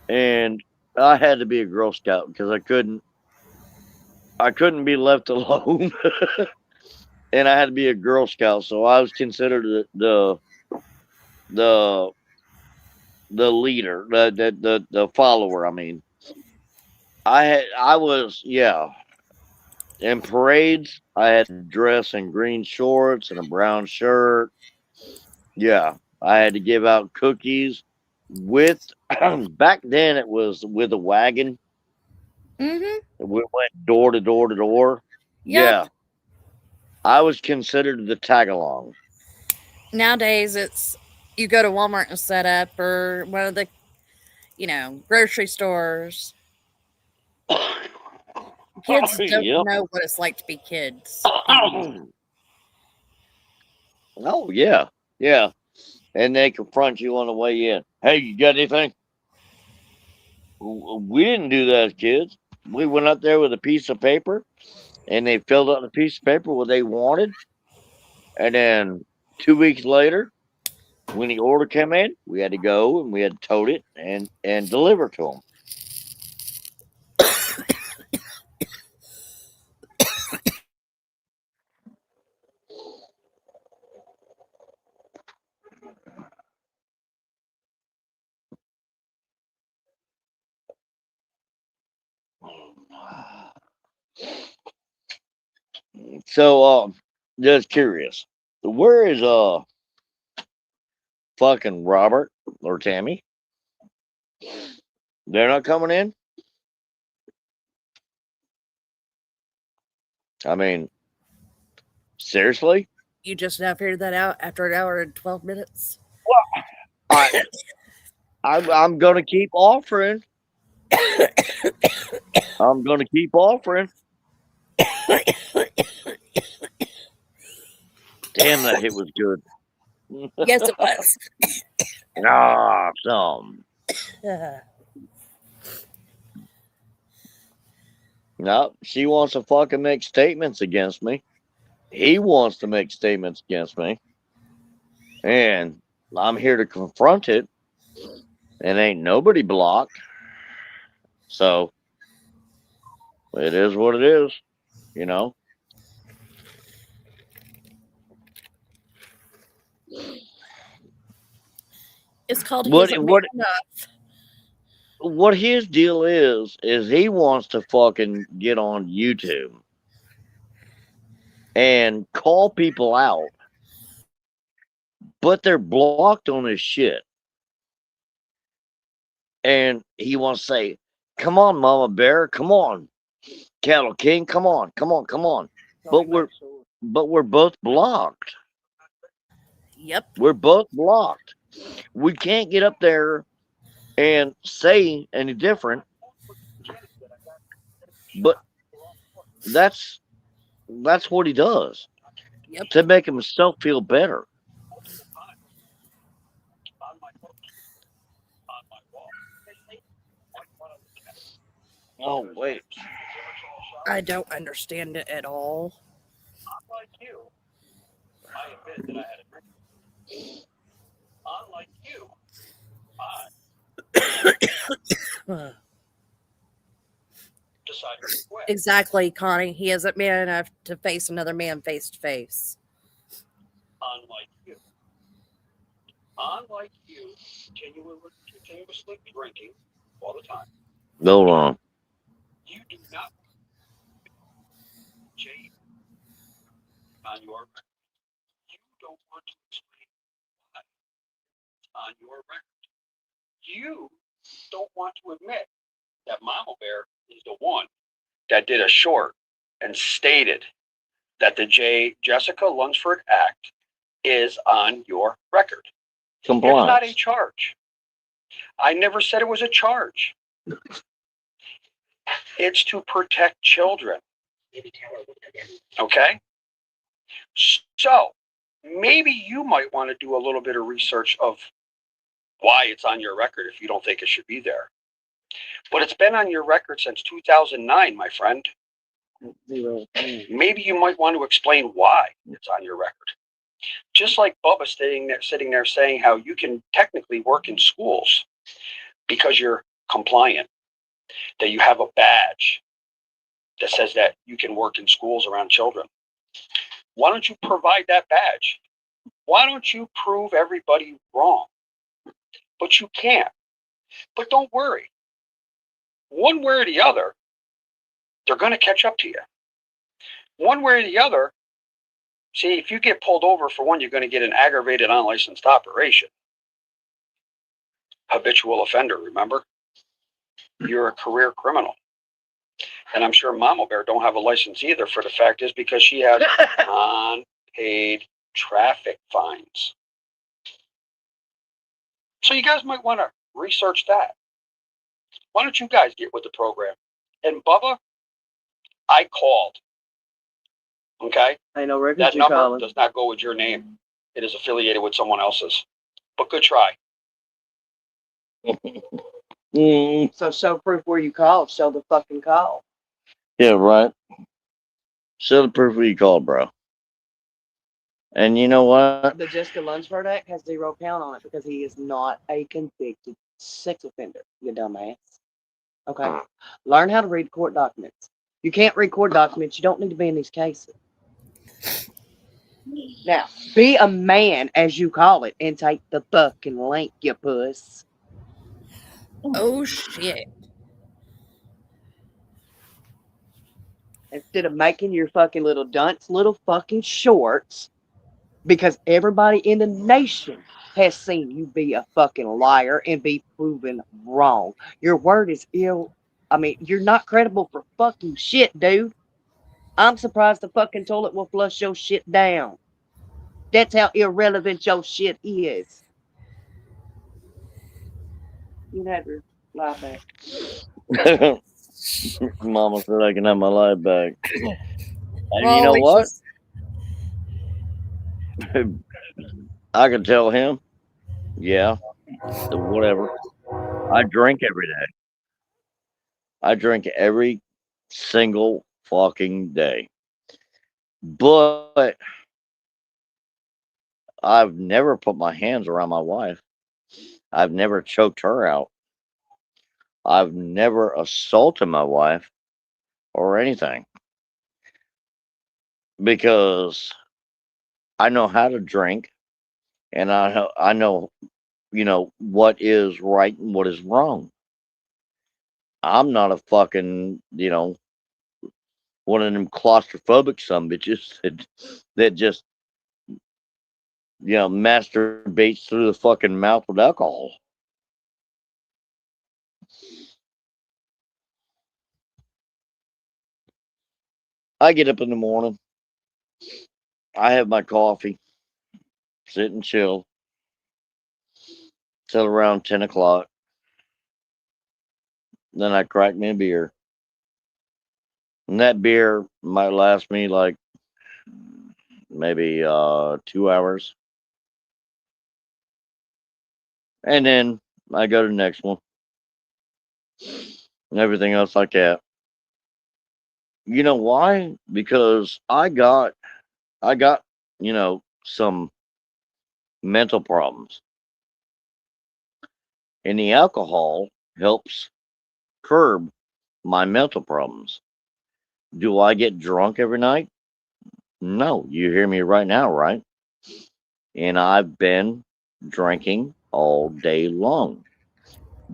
and I had to be a Girl Scout because I couldn't be left alone, and I had to be a Girl Scout, so I was considered the leader, the follower. I mean, I was, yeah. In parades, I had to dress in green shorts and a brown shirt. Yeah, I had to give out cookies with. Back then, it was with a wagon. Mm-hmm. We went door to door to door. Yep. Yeah, I was considered the tag along. Nowadays, it's you go to Walmart and set up, or one of the, grocery stores. Kids don't Yep. know what it's like to be kids. Oh yeah, yeah. And they confront you on the way in. Hey, you got anything? We didn't do that as kids. We went up there with a piece of paper, and they filled out the piece of paper what they wanted. And then 2 weeks later, when the order came in, we had to go and we had to tote it and deliver to them. So, just curious, where is fucking Robert or Tammy? They're not coming in. I mean, seriously? You just now figured that out after an hour and 12 minutes. I'm gonna keep offering. I'm gonna keep offering. Damn, that hit was good. Yes, it was. Awesome. No, she wants to fucking make statements against me. He wants to make statements against me. And I'm here to confront it. And ain't nobody blocked. So it is what it is, you know. It's called He What Isn't Man what Enough. what his deal is he wants to fucking get on YouTube and call people out, but they're blocked on his shit. And he wants to say, "Come on, Mama Bear, come on, Cattle King, come on, come on, come on." But we're both blocked. Yep. We're both blocked. We can't get up there and say any different. But that's what he does Yep. to make himself feel better. Oh wait. I don't understand it at all. Unlike you, I admit that I had a drink. Unlike you, I decided to quit. Exactly, Connie. He isn't man enough to face another man face to face. Unlike you, continuously drinking all the time. Hold on. You do not change on your record. You don't want to explain why on your record. You don't want to admit that Mama Bear is the one that did a short and stated that the Jessica Lunsford Act is on your record. Compliance. It's not a charge. I never said it was a charge. It's to protect children. Okay? So, maybe you might want to do a little bit of research of why it's on your record if you don't think it should be there. But it's been on your record since 2009, my friend. Maybe you might want to explain why it's on your record. Just like Bubba sitting there saying how you can technically work in schools because you're compliant, that you have a badge that says that you can work in schools around children. Why don't you provide that badge? Why don't you prove everybody wrong? But you can't. But don't worry. One way or the other, they're going to catch up to you. One way or the other, see, if you get pulled over for one, you're going to get an aggravated unlicensed operation. Habitual offender, remember? You're a career criminal. And I'm sure Mama Bear don't have a license either, for the fact is because she has unpaid traffic fines. So you guys might want to research that. Why don't you guys get with the program? And Bubba, I called. Okay? I know records That you number calling. does not go with your name. It is affiliated with someone else's. But good try. So show proof where you called. Show the fucking call. Yeah, right. Show the proof where you called, bro. And you know what? The Jessica Lunsford Act has 0 count on it because he is not a convicted sex offender, you dumbass. Okay? Learn how to read court documents. You can't read court documents. You don't need to be in these cases. Now, be a man, as you call it, and take the fucking link, you puss. Oh shit. Instead of making your fucking little dunce little fucking shorts, because everybody in the nation has seen you be a fucking liar and be proven wrong. Your word is you're not credible for fucking shit, dude. I'm surprised the fucking toilet will flush your shit down. That's how irrelevant your shit is. You had to lie back. Mama said I can have my life back. And Well, you know at least what? she's- I can tell him, yeah, whatever. I drink every day. I drink every single fucking day. But I've never put my hands around my wife. I've never choked her out. I've never assaulted my wife or anything. Because I know how to drink and I know, what is right and what is wrong. I'm not a fucking, one of them claustrophobic bitches that just, masturbates through the fucking mouth with alcohol. I get up in the morning. I have my coffee, sit and chill till around 10 o'clock. Then I crack me a beer. And that beer might last me like maybe 2 hours. And then I go to the next one. And everything else like that. You know why? Because I got, some mental problems. And the alcohol helps curb my mental problems. Do I get drunk every night? No. You hear me right now, right? And I've been drinking all day long.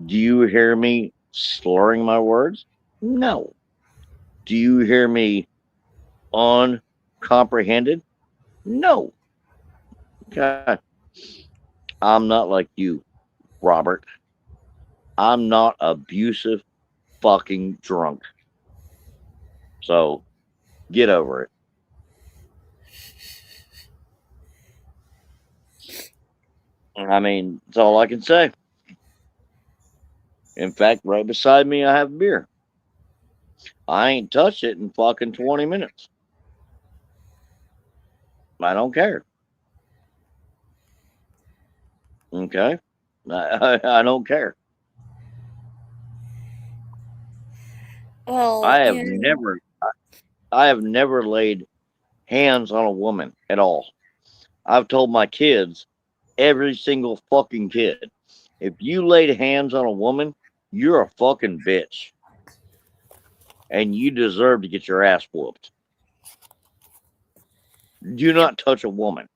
Do you hear me slurring my words? No. Do you hear me uncomprehended? No. Okay. I'm not like you, Robert. I'm not abusive fucking drunk. So get over it. I mean, that's all I can say. In fact, right beside me, I have beer. I ain't touched it in fucking 20 minutes. I don't care. Okay? I don't care. well, I have never laid hands on a woman at all. I've told my kids, every single fucking kid, if you laid hands on a woman, you're a fucking bitch. And you deserve to get your ass whooped. Do not touch a woman.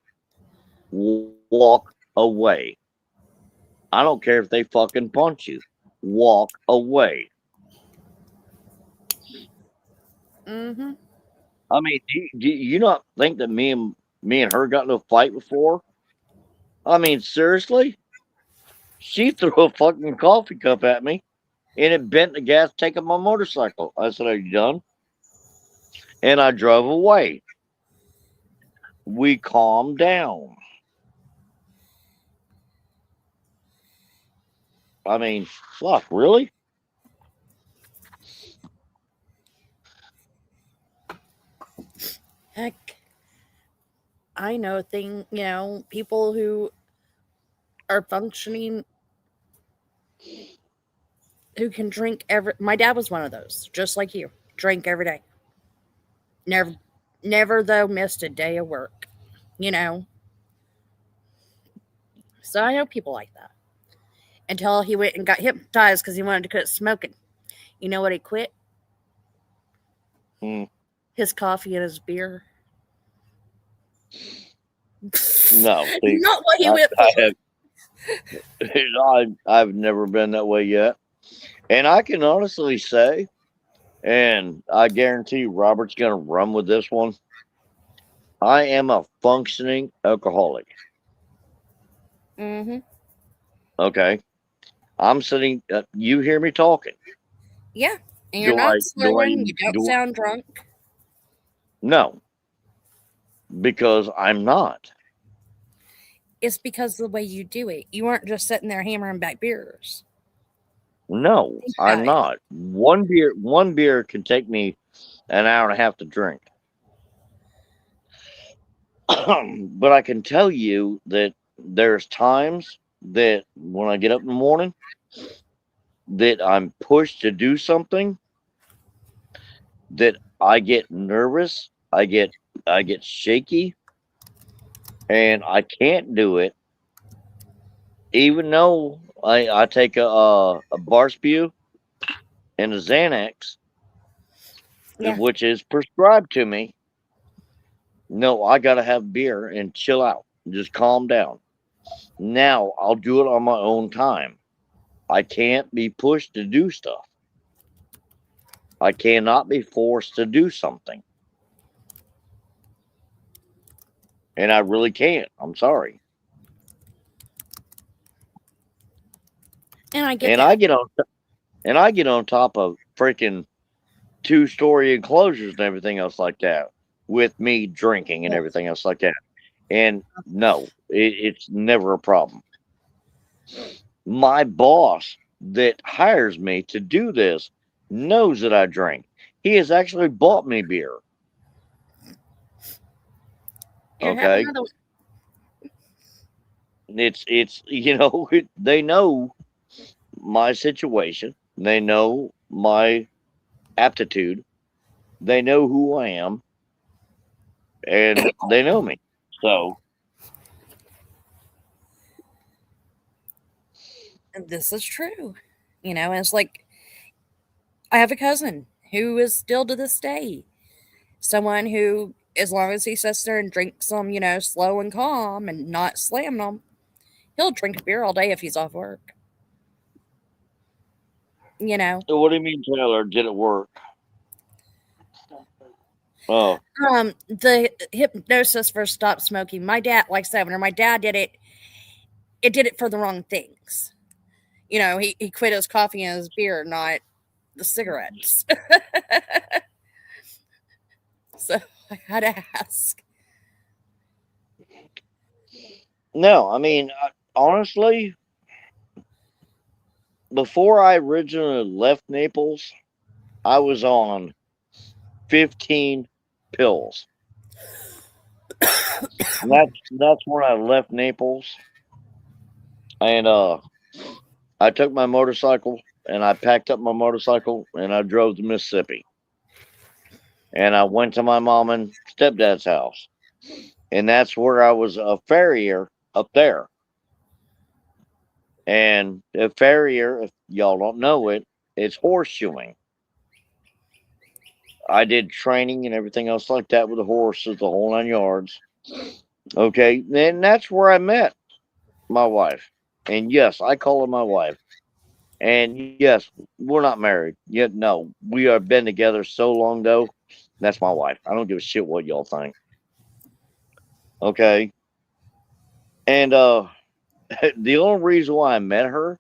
Walk away. I don't care if they fucking punch you. Walk away. Mm-hmm. I mean, do you not think that me and her got in a fight before? I mean, seriously? She threw a fucking coffee cup at me, and it bent the gas tank of my motorcycle. I said, "Are you done?" And I drove away. We calmed down. I mean, fuck, really? Heck, I know people who are functioning who can drink my dad was one of those, just like you. Drank every day. Never though missed a day of work. You know. So I know people like that. Until he went and got hypnotized because he wanted to quit smoking. You know what he quit? His coffee and his beer. No, see, not what he went for. I've never been that way yet. And I can honestly say, and I guarantee Robert's going to run with this one, I am a functioning alcoholic. Mm-hmm. Okay. I'm sitting, you hear me talking. Yeah. And you're not slurring. You don't sound drunk. No. Because I'm not. It's because of the way you do it. You aren't just sitting there hammering back beers. No, I'm not. One beer can take me an hour and a half to drink. But I can tell you that there's times that when I get up in the morning that I'm pushed to do something, that I get nervous, I get shaky, and I can't do it, even though I take a bar spew and a Xanax, which is prescribed to me. No, I gotta have beer and chill out, just calm down. Now I'll do it on my own time. I can't be pushed to do stuff. I cannot be forced to do something. And I really can't. I'm sorry. And I get and that. I get on top of freaking 2-story enclosures and everything else like that with me drinking and everything else like that. And no, it's never a problem. My boss that hires me to do this knows that I drink. He has actually bought me beer. Okay. It's they know my situation. They know my aptitude. They know who I am. And they know me. So this is true. And it's like I have a cousin who is still to this day someone who, as long as he sits there and drinks them, slow and calm and not slamming them, he'll drink a beer all day if he's off work. So what do you mean, Taylor? Did it work? Oh. The hypnosis for stop smoking. My dad, like I said, when my dad did it did it for the wrong things. He quit his coffee and his beer, not the cigarettes. So I had to ask. No, I mean, honestly, before I originally left Naples, I was on 15 pills. That's when I left Naples. And I took my motorcycle and I packed up my motorcycle and I drove to Mississippi. And I went to my mom and stepdad's house. And that's where I was a farrier up there. And a farrier, if y'all don't know it, it's horseshoeing. I did training and everything else like that with the horses, the whole 9 yards. Okay, and that's where I met my wife. And yes, I call her my wife. And yes, we're not married yet. No, we have been together so long though. That's my wife. I don't give a shit what y'all think. Okay, and the only reason why I met her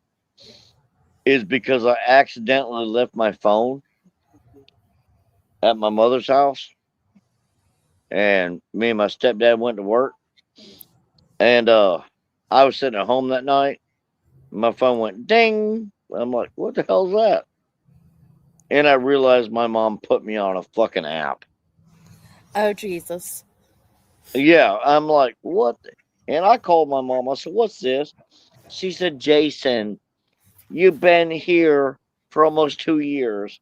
is because I accidentally left my phone at my mother's house, and me and my stepdad went to work, and I was sitting at home that night. My phone went ding. I'm like, what the hell's that? And I realized my mom put me on a fucking app. Oh, Jesus. Yeah, I'm like, what? And I called my mom. I said, what's this? She said, Jason, you've been here for almost 2 years.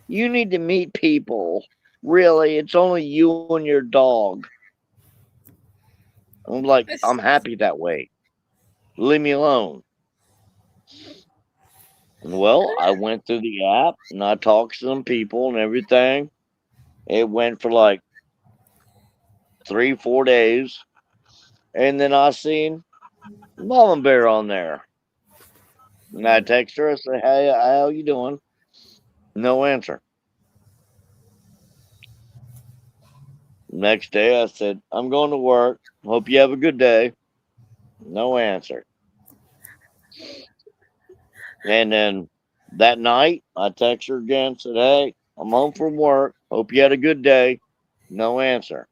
You need to meet people. Really, it's only you and your dog. I'm like, I'm happy that way. Leave me alone. Well, I went through the app and I talked to some people and everything. It went for like 3-4 days. And then I seen Mama Bear on there. And I text her. I said, hey, how you doing? No answer. Next day, I said, I'm going to work. Hope you have a good day. No answer. And then that night, I text her again. Said, hey, I'm home from work. Hope you had a good day. No answer.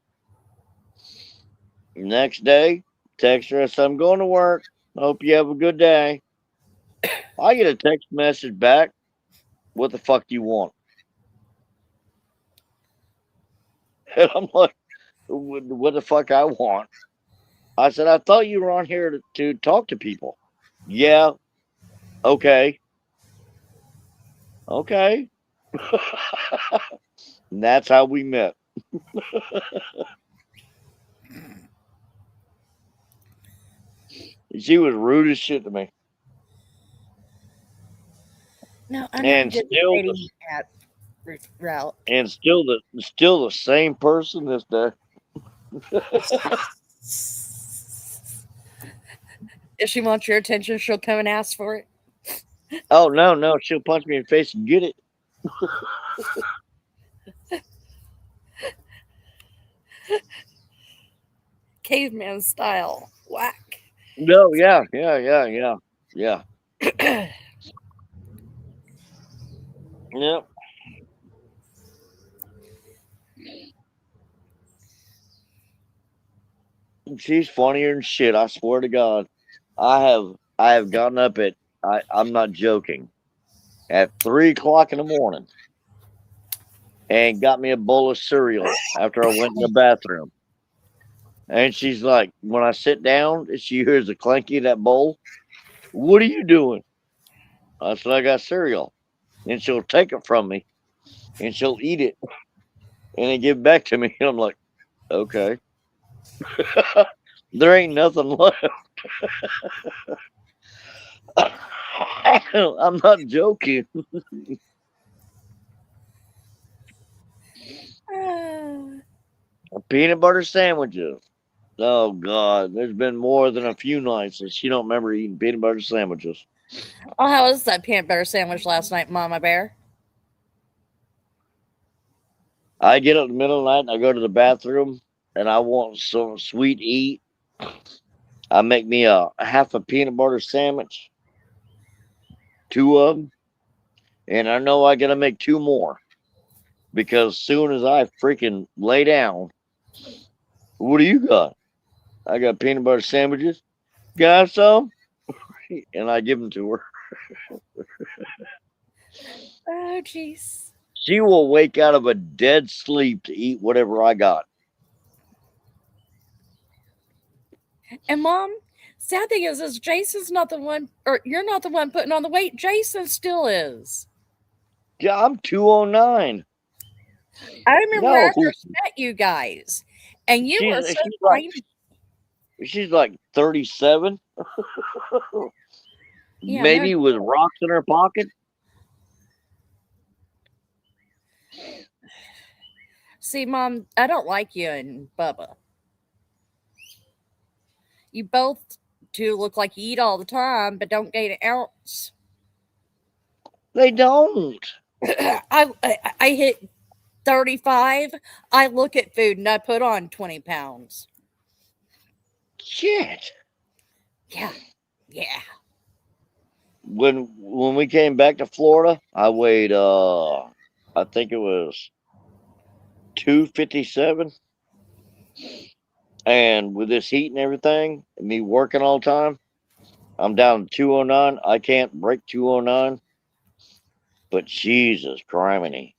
Next day, text her. I said, I'm going to work. Hope you have a good day. I get a text message back. What the fuck do you want? And I'm like, what the fuck I want? I said, I thought you were on here to talk to people. Yeah. Okay. Okay. And that's how we met. She was rude as shit to me. No, I never And did the still dating app route. and still the same person this day. If she wants your attention, she'll come and ask for it. Oh no, she'll punch me in the face and get it. Caveman style. Whack. No, yeah. Yep. She's funnier than shit, I swear to God. I have gotten up at I'm not joking. At 3 o'clock in the morning and got me a bowl of cereal after I went in the bathroom. And she's like, when I sit down, she hears the clanky of that bowl. What are you doing? I said, I got cereal. And she'll take it from me and she'll eat it and then give it back to me. And I'm like, okay. There ain't nothing left. I'm not joking. Peanut butter sandwiches. Oh God, there's been more than a few nights that she don't remember eating peanut butter sandwiches. Oh, how was that peanut butter sandwich last night, Mama Bear? I get up in the middle of the night and I go to the bathroom and I want some sweet eat. I make me a half a peanut butter sandwich, 2 of them, and I know I gotta make 2 more because soon as I freaking lay down, what do you got? I got peanut butter sandwiches. Got some? And I give them to her. Oh, jeez. She will wake out of a dead sleep to eat whatever I got. And Mom, sad thing is Jason's not the one, or you're not the one putting on the weight. Jason still is. Yeah, I'm 209. I remember No. when I first met you guys, And you were She's so she's like tiny. she's like 37, Yeah, no. maybe with rocks in her pocket. See, Mom, I don't like you and Bubba. You both two look like you eat all the time, but don't gain an ounce. They don't. I hit 35. I look at food and I put on 20 pounds. Shit. Yeah. Yeah. When we came back to Florida, I weighed I think it was 257, and with this heat and everything, and me working all the time, I'm down to 209. I can't break 209, but Jesus criminy.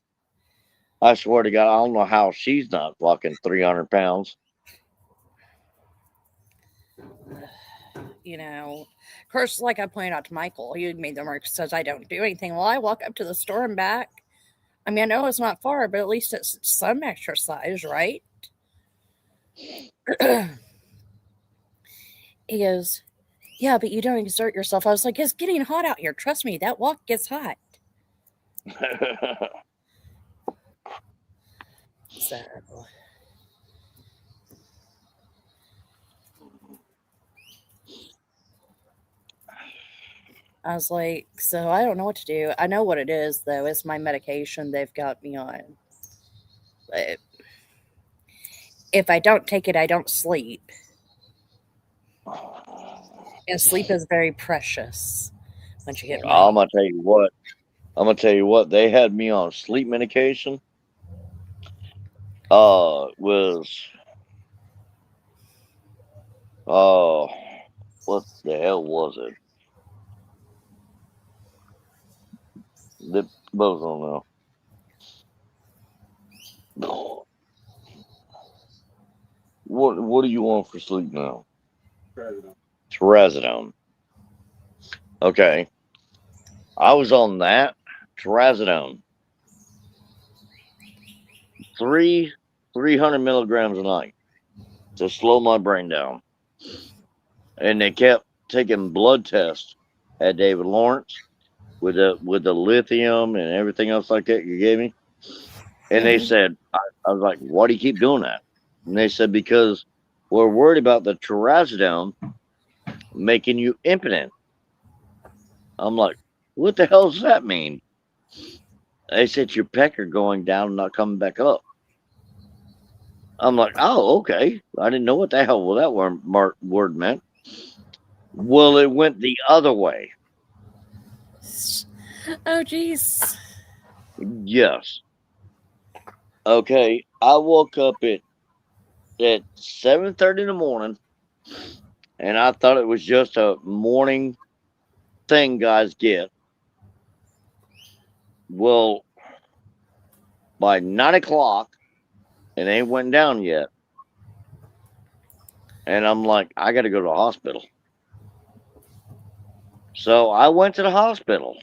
I swear to God, I don't know how she's not fucking 300 pounds. You know, of course, like I pointed out to Michael, he made the remark, says I don't do anything. Well, I walk up to the store and back. I mean, I know it's not far, but at least it's some exercise, right? He goes, yeah, but you don't exert yourself. I was like, it's getting hot out here. Trust me, that walk gets hot. So I was like, so I don't know what to do. I know what it is, though. It's my medication they've got me on. But if I don't take it, I don't sleep. And sleep is very precious once you get I'm money. gonna tell you what. I'm gonna tell you what. They had me on sleep medication. Was what the hell was it? The both don't know. What do you want for sleep now? Trazodone. Okay. I was on that trazodone. 300 milligrams a night to slow my brain down. And they kept taking blood tests at David Lawrence with the lithium and everything else like that you gave me. And they said, I was like, why do you keep doing that? And they said, because we're worried about the trazodone making you impotent. I'm like, what the hell does that mean? They said your pecker going down and not coming back up. I'm like, oh, okay. I didn't know what the hell that word meant. Well, it went the other way. Oh, jeez. Yes. Okay. I woke up at 7:30 in the morning, and I thought it was just a morning thing guys get. Well, by 9 o'clock, it ain't went down yet. And I'm like, I got to go to the hospital. So I went to the hospital.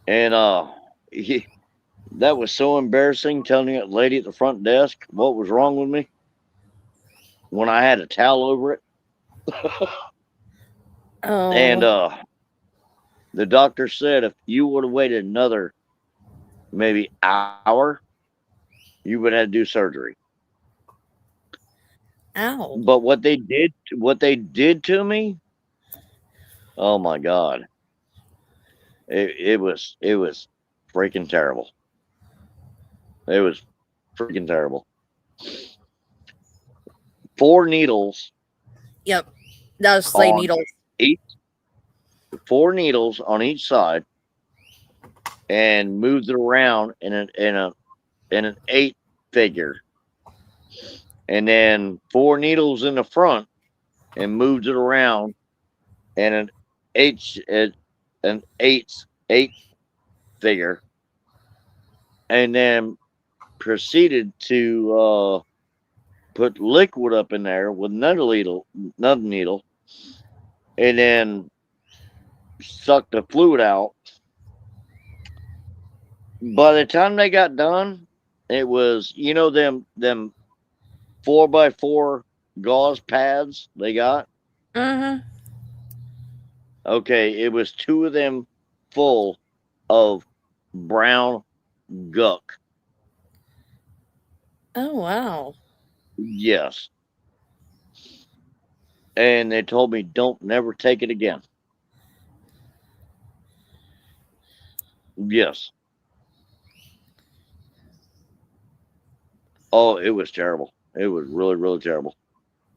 And that was so embarrassing telling that lady at the front desk what was wrong with me when I had a towel over it. And Oh, the doctor said if you would have waited another maybe hour, you would have to do surgery. ow. But what they did to me, oh my God. It was freaking terrible. It was freaking terrible. 4 needles Yep. Those slay on needles. each 4 needles on each side, and moved it around in an 8 figure, and then 4 needles in the front, and moved it around in an 8 figure, and then proceeded to put liquid up in there with another needle, and then suck the fluid out. By the time they got done, It was, them 4x4 gauze pads they got. Mm-hmm. Okay, it was two of them full of brown guck. Oh wow. Yes. And they told me don't never take it again. Yes. Oh, it was terrible. It was really, really terrible.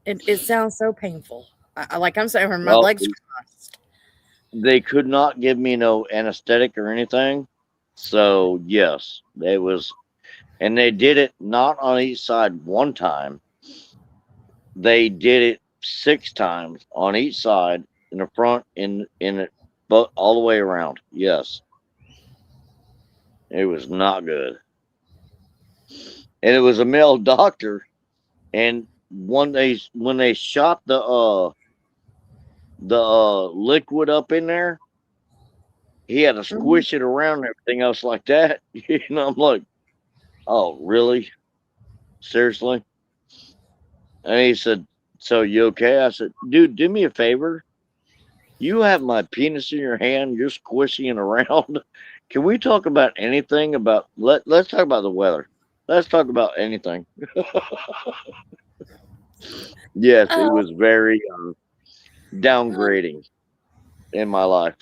It sounds so painful. Like I'm saying, my Well, legs crossed. they could not give me no anesthetic or anything. So yes, it was, and they did it not on each side one time. They did it 6 times on each side, in the front, in it, but all the way around. Yes, it was not good, and it was a male doctor. And when they shot the liquid up in there, he had to Mhm. squish it around and everything else like that. I'm like, oh, really? Seriously? And he said, so you okay? I said, dude, do me a favor. You have my penis in your hand. You're squishing it around. Can we talk about anything about, let's talk about the weather. Let's talk about anything. Yes, it Oh, was very downgrading in my life.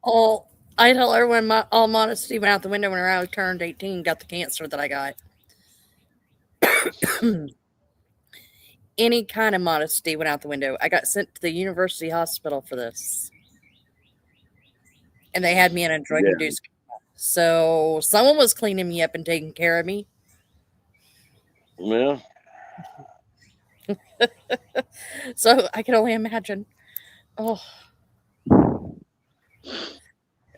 oh, I tell her when all modesty went out the window when I turned 18, got the cancer that I got. Any kind of modesty went out the window. I got sent to the university hospital for this, and they had me in a drug Yeah. induced coma. So someone was cleaning me up and taking care of me. Yeah. So I can only imagine. Oh,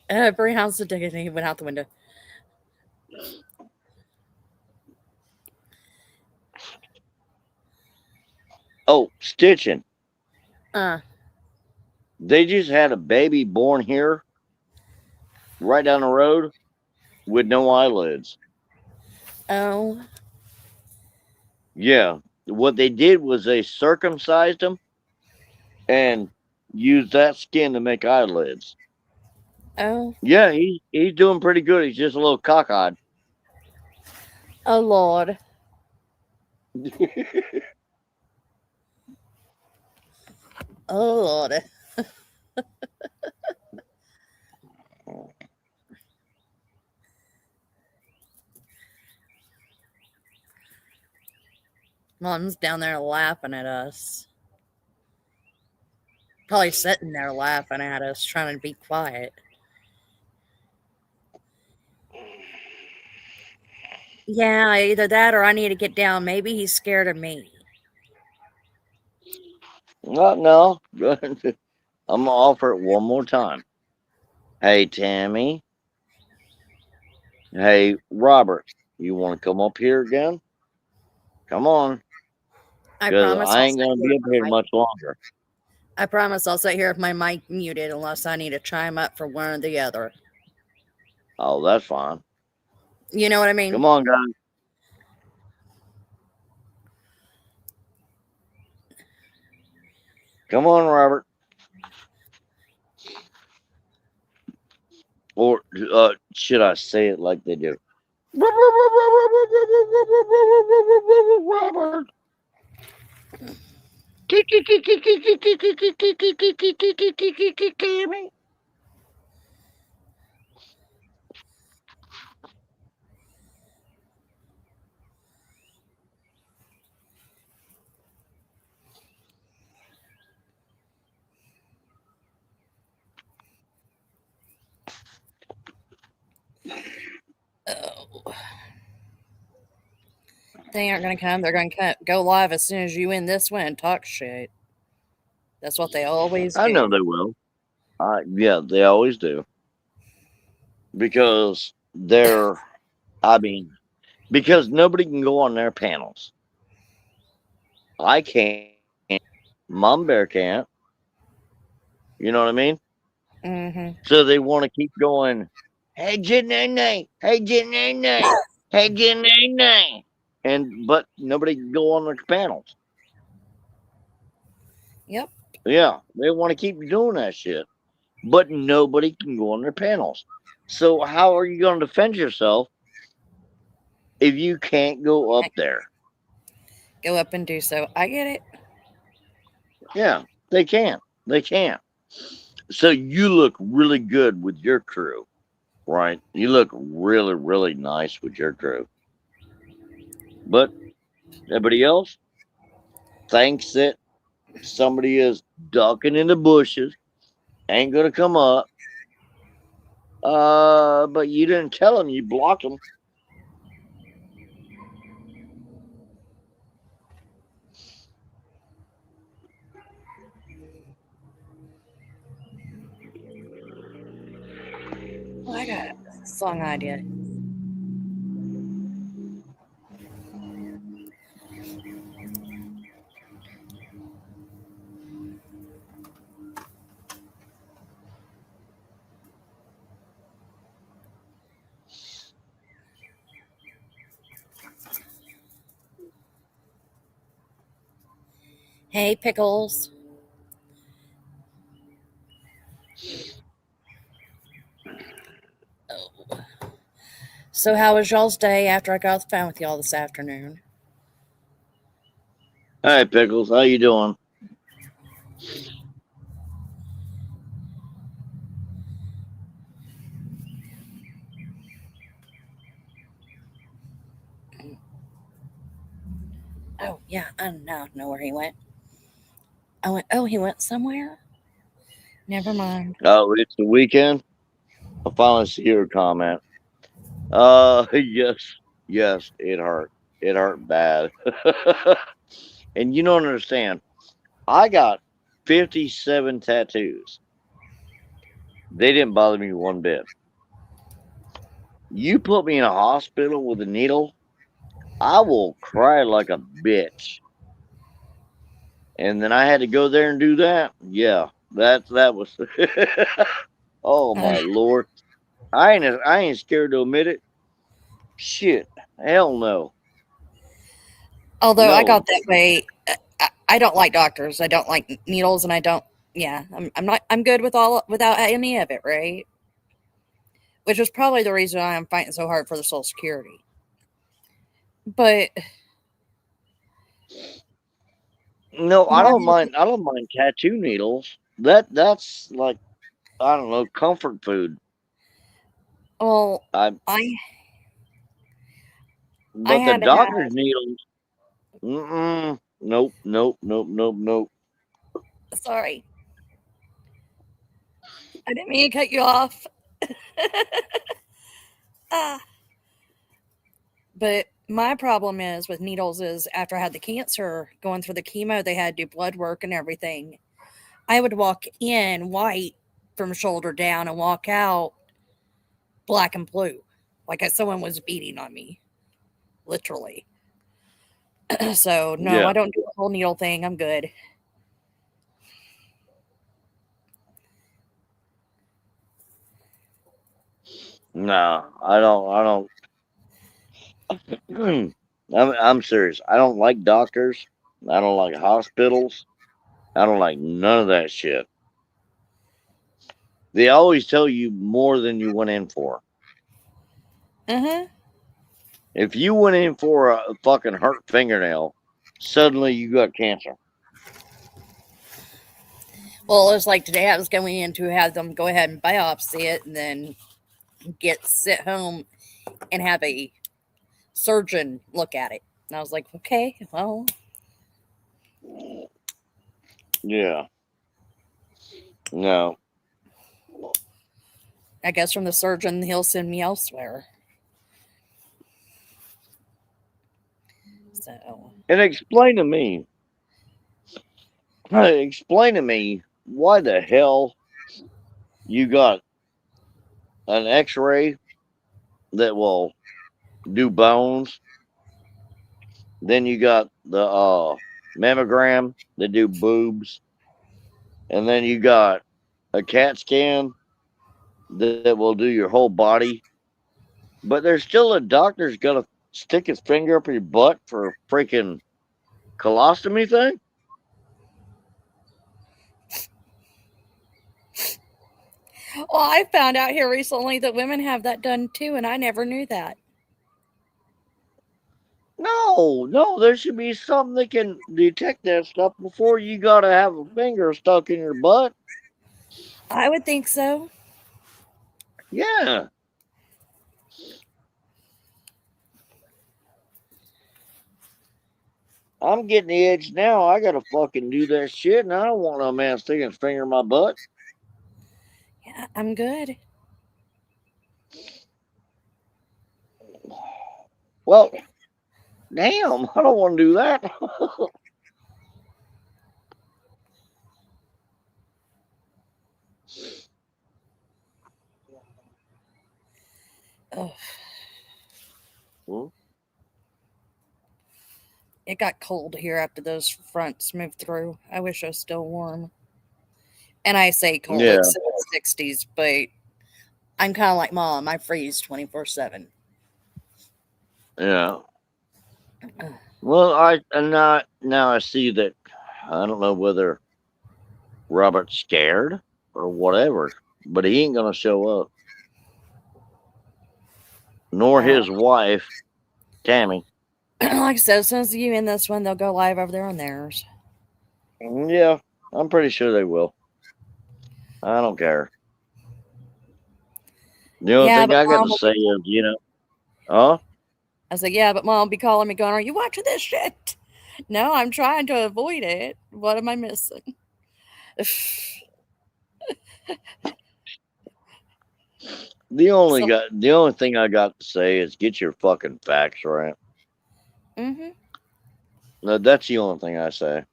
every ounce of dignity went out the window. Oh, stitching. Uh, They just had a baby born here right down the road with no eyelids. oh, Yeah. What they did was they circumcised him and used that skin to make eyelids. oh, Yeah, he's doing pretty good. He's just a little cockeyed. oh, Lord. Oh, Lord. Mom's down there laughing at us. Probably sitting there laughing at us, trying to be quiet. Yeah, either that or I need to get down. Maybe he's scared of me. No. I'm gonna offer it one more time. Hey, Tammy. Hey, Robert. You want to come up here again? Come on, I because promise I I'll ain't sit gonna here be with up here my mic. much longer. I promise I'll sit here with my mic muted unless I need to chime up for one or the other. Oh, that's fine. You know what I mean? Come on, guys. Come on, Robert. Or should I say it like they do? Robert. Tammy. Oh. They aren't going to come. They're going to go live as soon as you end this one and talk shit. That's what they always I know do. they will. Yeah, they always do. Because because nobody can go on their panels. I can't. Mom Bear can't. You know what I mean? Mm-hmm. So they want to keep going. Hey, Janene. Hey, Janene. Hey, get nay. But nobody can go on their panels. Yep. Yeah, they want to keep doing that shit, but nobody can go on their panels. So how are you going to defend yourself if you can't go up there? Go up and do so. I get it. Yeah, they can't. They can't. So you look really good with your crew, right? You look really, really nice with your crew. But everybody else thinks that somebody is ducking in the bushes, ain't gonna come up. But you didn't tell them, you blocked them. Well, I got a song idea. Hey, Pickles. Oh. So how was y'all's day after I got off the phone with y'all this afternoon? Hey, Pickles, how you doing? Oh, yeah, I now know where he went. I went, oh, he went somewhere? Never mind. Oh, it's the weekend. I finally see your comment. Yes, it hurt. It hurt bad. And you don't understand. I got 57 tattoos. They didn't bother me one bit. You put me in a hospital with a needle, I will cry like a bitch. And then I had to go there and do that. Yeah, that was. Oh my lord! I ain't scared to admit it. Shit, hell no. Although I No. got that way, I don't like doctors. I don't like needles, and I don't. Yeah, I'm not. I'm good with all without any of it, right? Which is probably the reason why I'm fighting so hard for the Social Security. But No, I why? don't mind. I don't mind tattoo needles. That's like, I don't know, comfort food. Well, I I but the had to have. doctor's needles. Mm-mm, nope. Sorry, I didn't mean to cut you off. Ah. But my problem is with needles is after I had the cancer, going through the chemo, they had to do blood work and everything. I would walk in white from shoulder down and walk out black and blue, like someone was beating on me, literally. So no, Yeah, I don't do the whole needle thing. I'm good. no, I don't. I'm serious. I don't like doctors. I don't like hospitals. I don't like none of that shit. They always tell you more than you went in for. If you went in for a fucking hurt fingernail, suddenly you got cancer. Well, it's like today I was going in to have them go ahead and biopsy it and then get sit home and have a surgeon look at it. And I was like, okay, well, Yeah. No. I guess from the surgeon he'll send me elsewhere. So And explain to me why the hell you got an x-ray that will do bones, then you got the mammogram that do boobs, and then you got a CAT scan that will do your whole body, But there's still a doctor's gonna stick his finger up your butt for a freaking colostomy thing. Well, I found out here recently that women have that done too, and I never knew that. No, there should be something that can detect that stuff before you gotta have a finger stuck in your butt. I would think so. Yeah. I'm getting the edge now. I gotta fucking do that shit, and I don't want no man sticking his finger in my butt. Yeah, I'm good. Well, damn, I don't want to do that. Ugh. Hmm? It got cold here after those fronts moved through. I wish I was still warm. And I say cold, Yeah, it's 60s, but I'm kind of like Mom. I freeze 24/7. yeah. Well, now I see that. I don't know whether Robert's scared or whatever, but he ain't gonna show up. Nor his wife, Tammy. Like I said, as soon as you end this one, they'll go live over there on theirs. Yeah, I'm pretty sure they will. I don't care. The only Yeah, thing but I got Mom to will say is, huh? I said, yeah, but Mom will be calling me going, are you watching this shit? No, I'm trying to avoid it. What am I missing? The only So, the only thing I got to say is get your fucking facts right. mm-hmm. No, that's the only thing I say.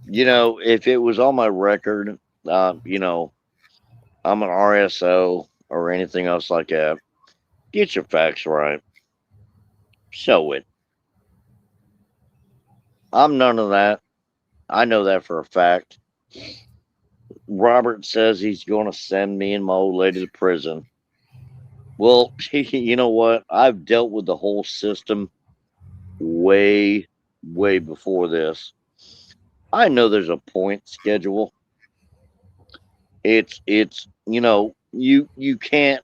If it was on my record, I'm an RSO or anything else like that. Get your facts right. Show it. I'm none of that. I know that for a fact. Robert says he's going to send me and my old lady to prison. Well, you know what? I've dealt with the whole system way, way before this. I know there's a point schedule. It's you can't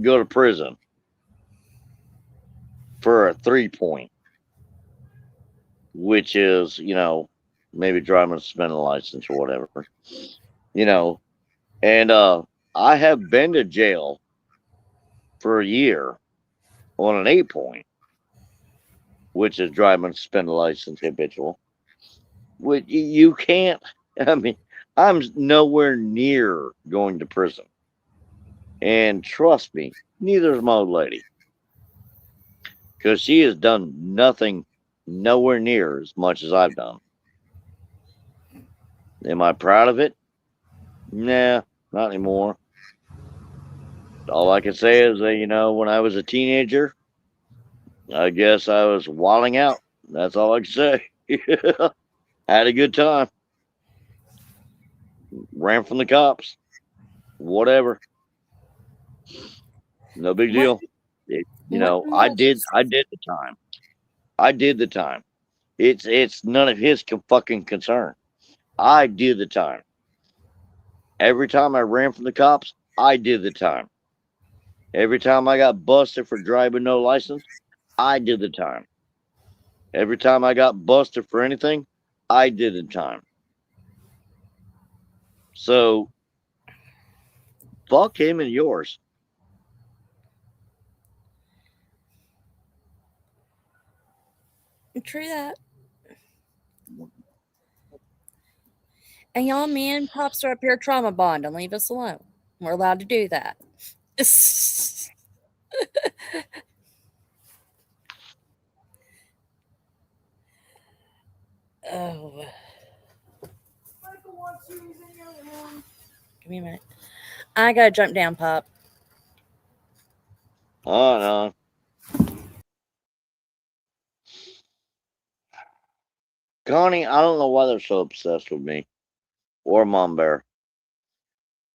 go to prison for a 3-point, which is maybe driving a suspended license or whatever. And I have been to jail for a year on an 8-point, which is driving a suspended license habitual. Which you can't. I mean, I'm nowhere near going to prison. And trust me, neither is my old lady. Because she has done nothing nowhere near as much as I've done. Am I proud of it? Nah, not anymore. All I can say is that, when I was a teenager, I guess I was wilding out. That's all I can say. Had a good time. Ran from the cops. Whatever. No big What, deal. I did the time. I did the time. It's none of his fucking concern. I did the time. Every time I ran from the cops, I did the time. Every time I got busted for driving no license, I did the time. Every time I got busted for anything, I did the time. So, fuck him and yours. True that. And y'all, me and Pops are up here trauma bond and leave us alone. We're allowed to do that. Oh. Give me a minute. I gotta jump down, Pop. Oh, no. Connie, I don't know why they're so obsessed with me or Mom Bear.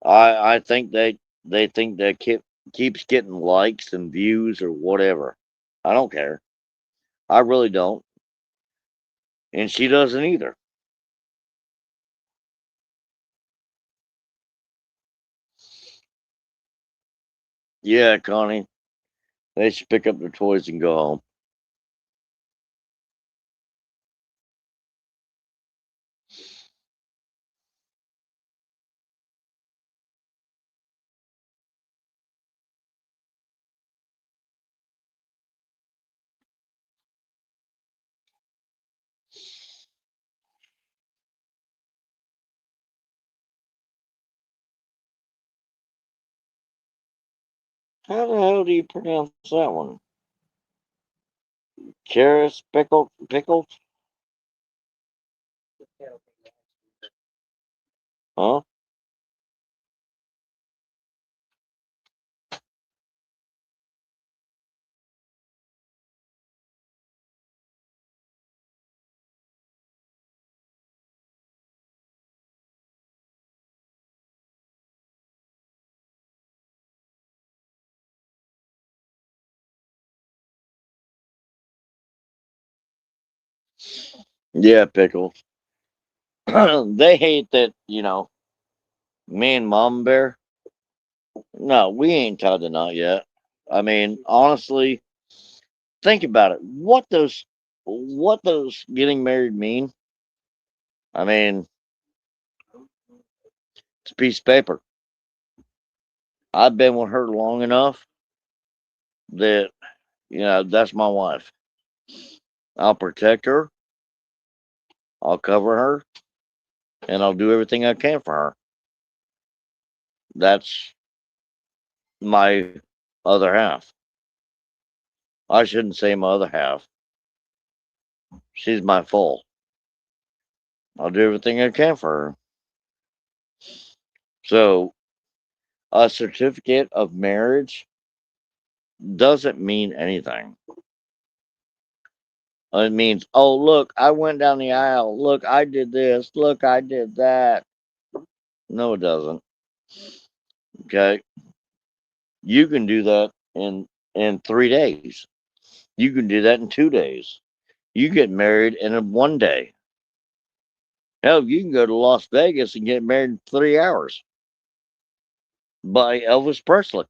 I think they think that keeps getting likes and views or whatever. I don't care. I really don't. And she doesn't either. Yeah, Connie, they should pick up their toys and go home. How the hell do you pronounce that one? Karis pickled? Huh? Yeah, pickle. They hate that, me and Mom Bear. No, we ain't tied the knot yet. I mean, honestly, think about it. What those getting married mean? I mean, it's a piece of paper. I've been with her long enough that, that's my wife. I'll protect her, I'll cover her, and I'll do everything I can for her. That's my other half. I shouldn't say my other half. She's my full. I'll do everything I can for her. So, a certificate of marriage doesn't mean anything. It means, oh, look, I went down the aisle. Look, I did this. Look, I did that. No, it doesn't. Okay. You can do that in 3 days. You can do that in 2 days. You get married in 1 day. Hell, you can go to Las Vegas and get married in 3 hours by Elvis Presley.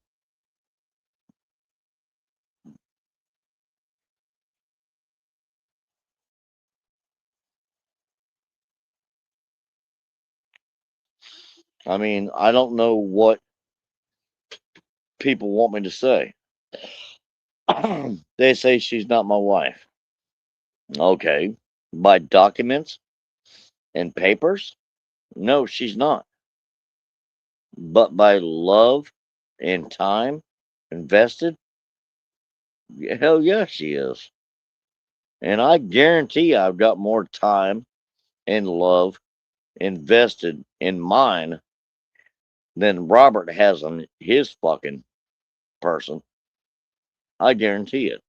I mean, I don't know what people want me to say. They say she's not my wife. Okay. By documents and papers? No, she's not. But by love and time invested? Hell yeah, she is. And I guarantee I've got more time and love invested in mine than Robert has on his fucking person. I guarantee it.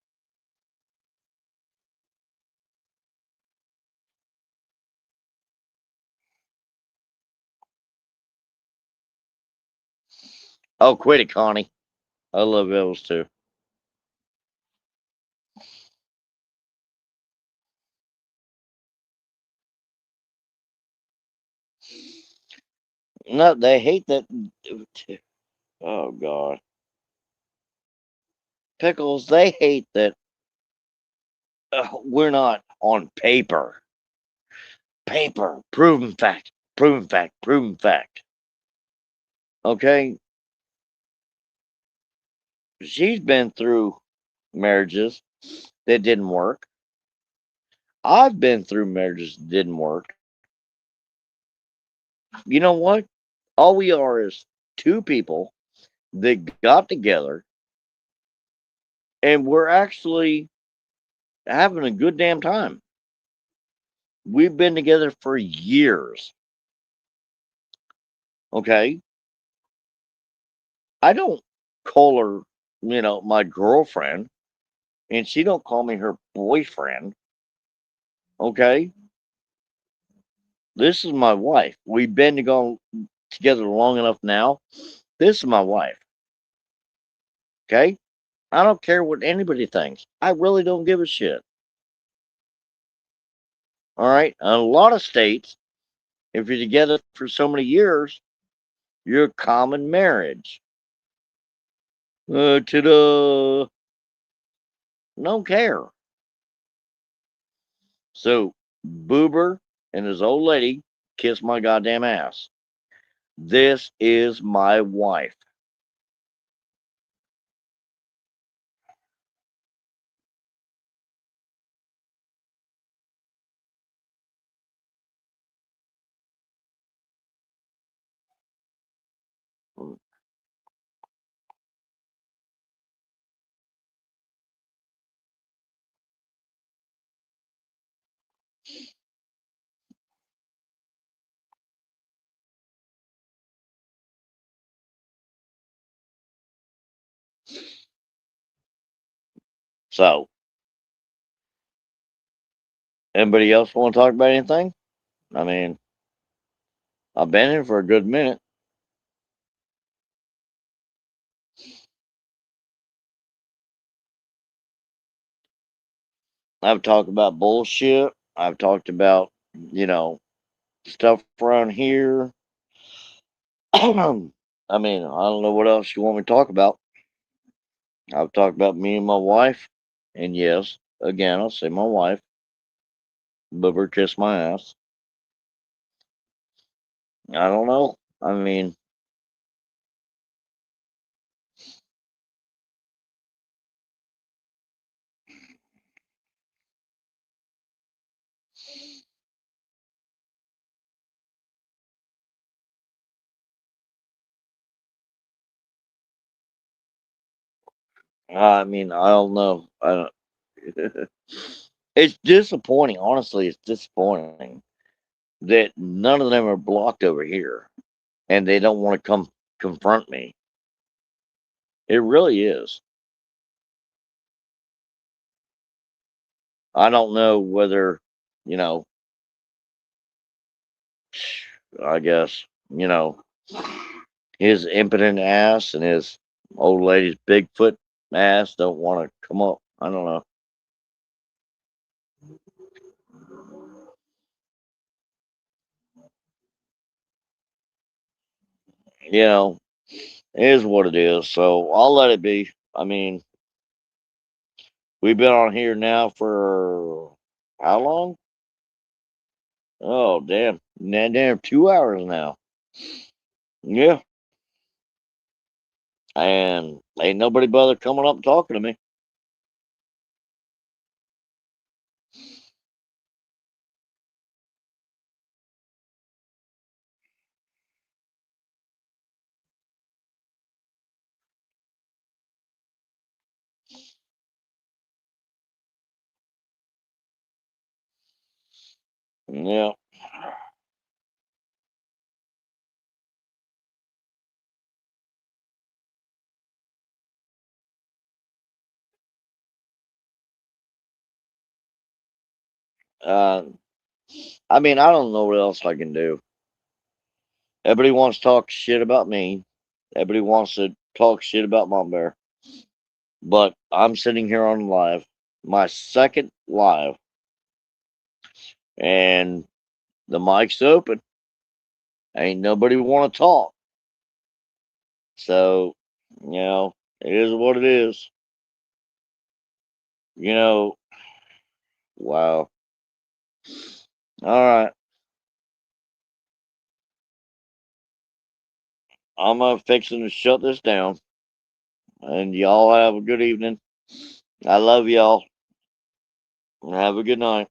Oh, quit it, Connie. I love Elvis too. No, they hate that. Oh, God. Pickles, they hate that we're not on paper. Paper. Proven fact. Proven fact. Proven fact. Okay? She's been through marriages that didn't work. I've been through marriages that didn't work. You know what? All we are is two people that got together and we're actually having a good damn time. We've been together for years. Okay? I don't call her, my girlfriend, and she don't call me her boyfriend. Okay? This is my wife. We've been together long enough now. This is my wife. Okay? I don't care what anybody thinks. I really don't give a shit. All right? In a lot of states, if you're together for so many years, you're common marriage. Ta-da! Don't care. So, Boober and his old lady kiss my goddamn ass. This is my wife. So, anybody else want to talk about anything? I mean, I've been here for a good minute. I've talked about bullshit. I've talked about, stuff around here. I mean, I don't know what else you want me to talk about. I've talked about me and my wife. And yes, again, I'll say my wife. Boober kissed my ass. I don't know. I mean, I don't know. I don't. It's disappointing. Honestly, it's disappointing that none of them are blocked over here, and they don't want to come confront me. It really is. I don't know whether, you know, I guess, his impotent ass and his old lady's Bigfoot ass don't want to come up. I don't know. You know, it is what it is. So I'll let it be. I mean, we've been on here now for how long? Oh, damn. Damn, 2 hours now. Yeah. And ain't nobody bothered coming up and talking to me. Yeah. Uh, I don't know what else I can do. Everybody wants to talk shit about me. Everybody wants to talk shit about Mom Bear. But I'm sitting here on live, my second live, and the mic's open. Ain't nobody want to talk. So, it is what it is. You know, wow. All right. I'm fixing to shut this down. And y'all have a good evening. I love y'all. Have a good night.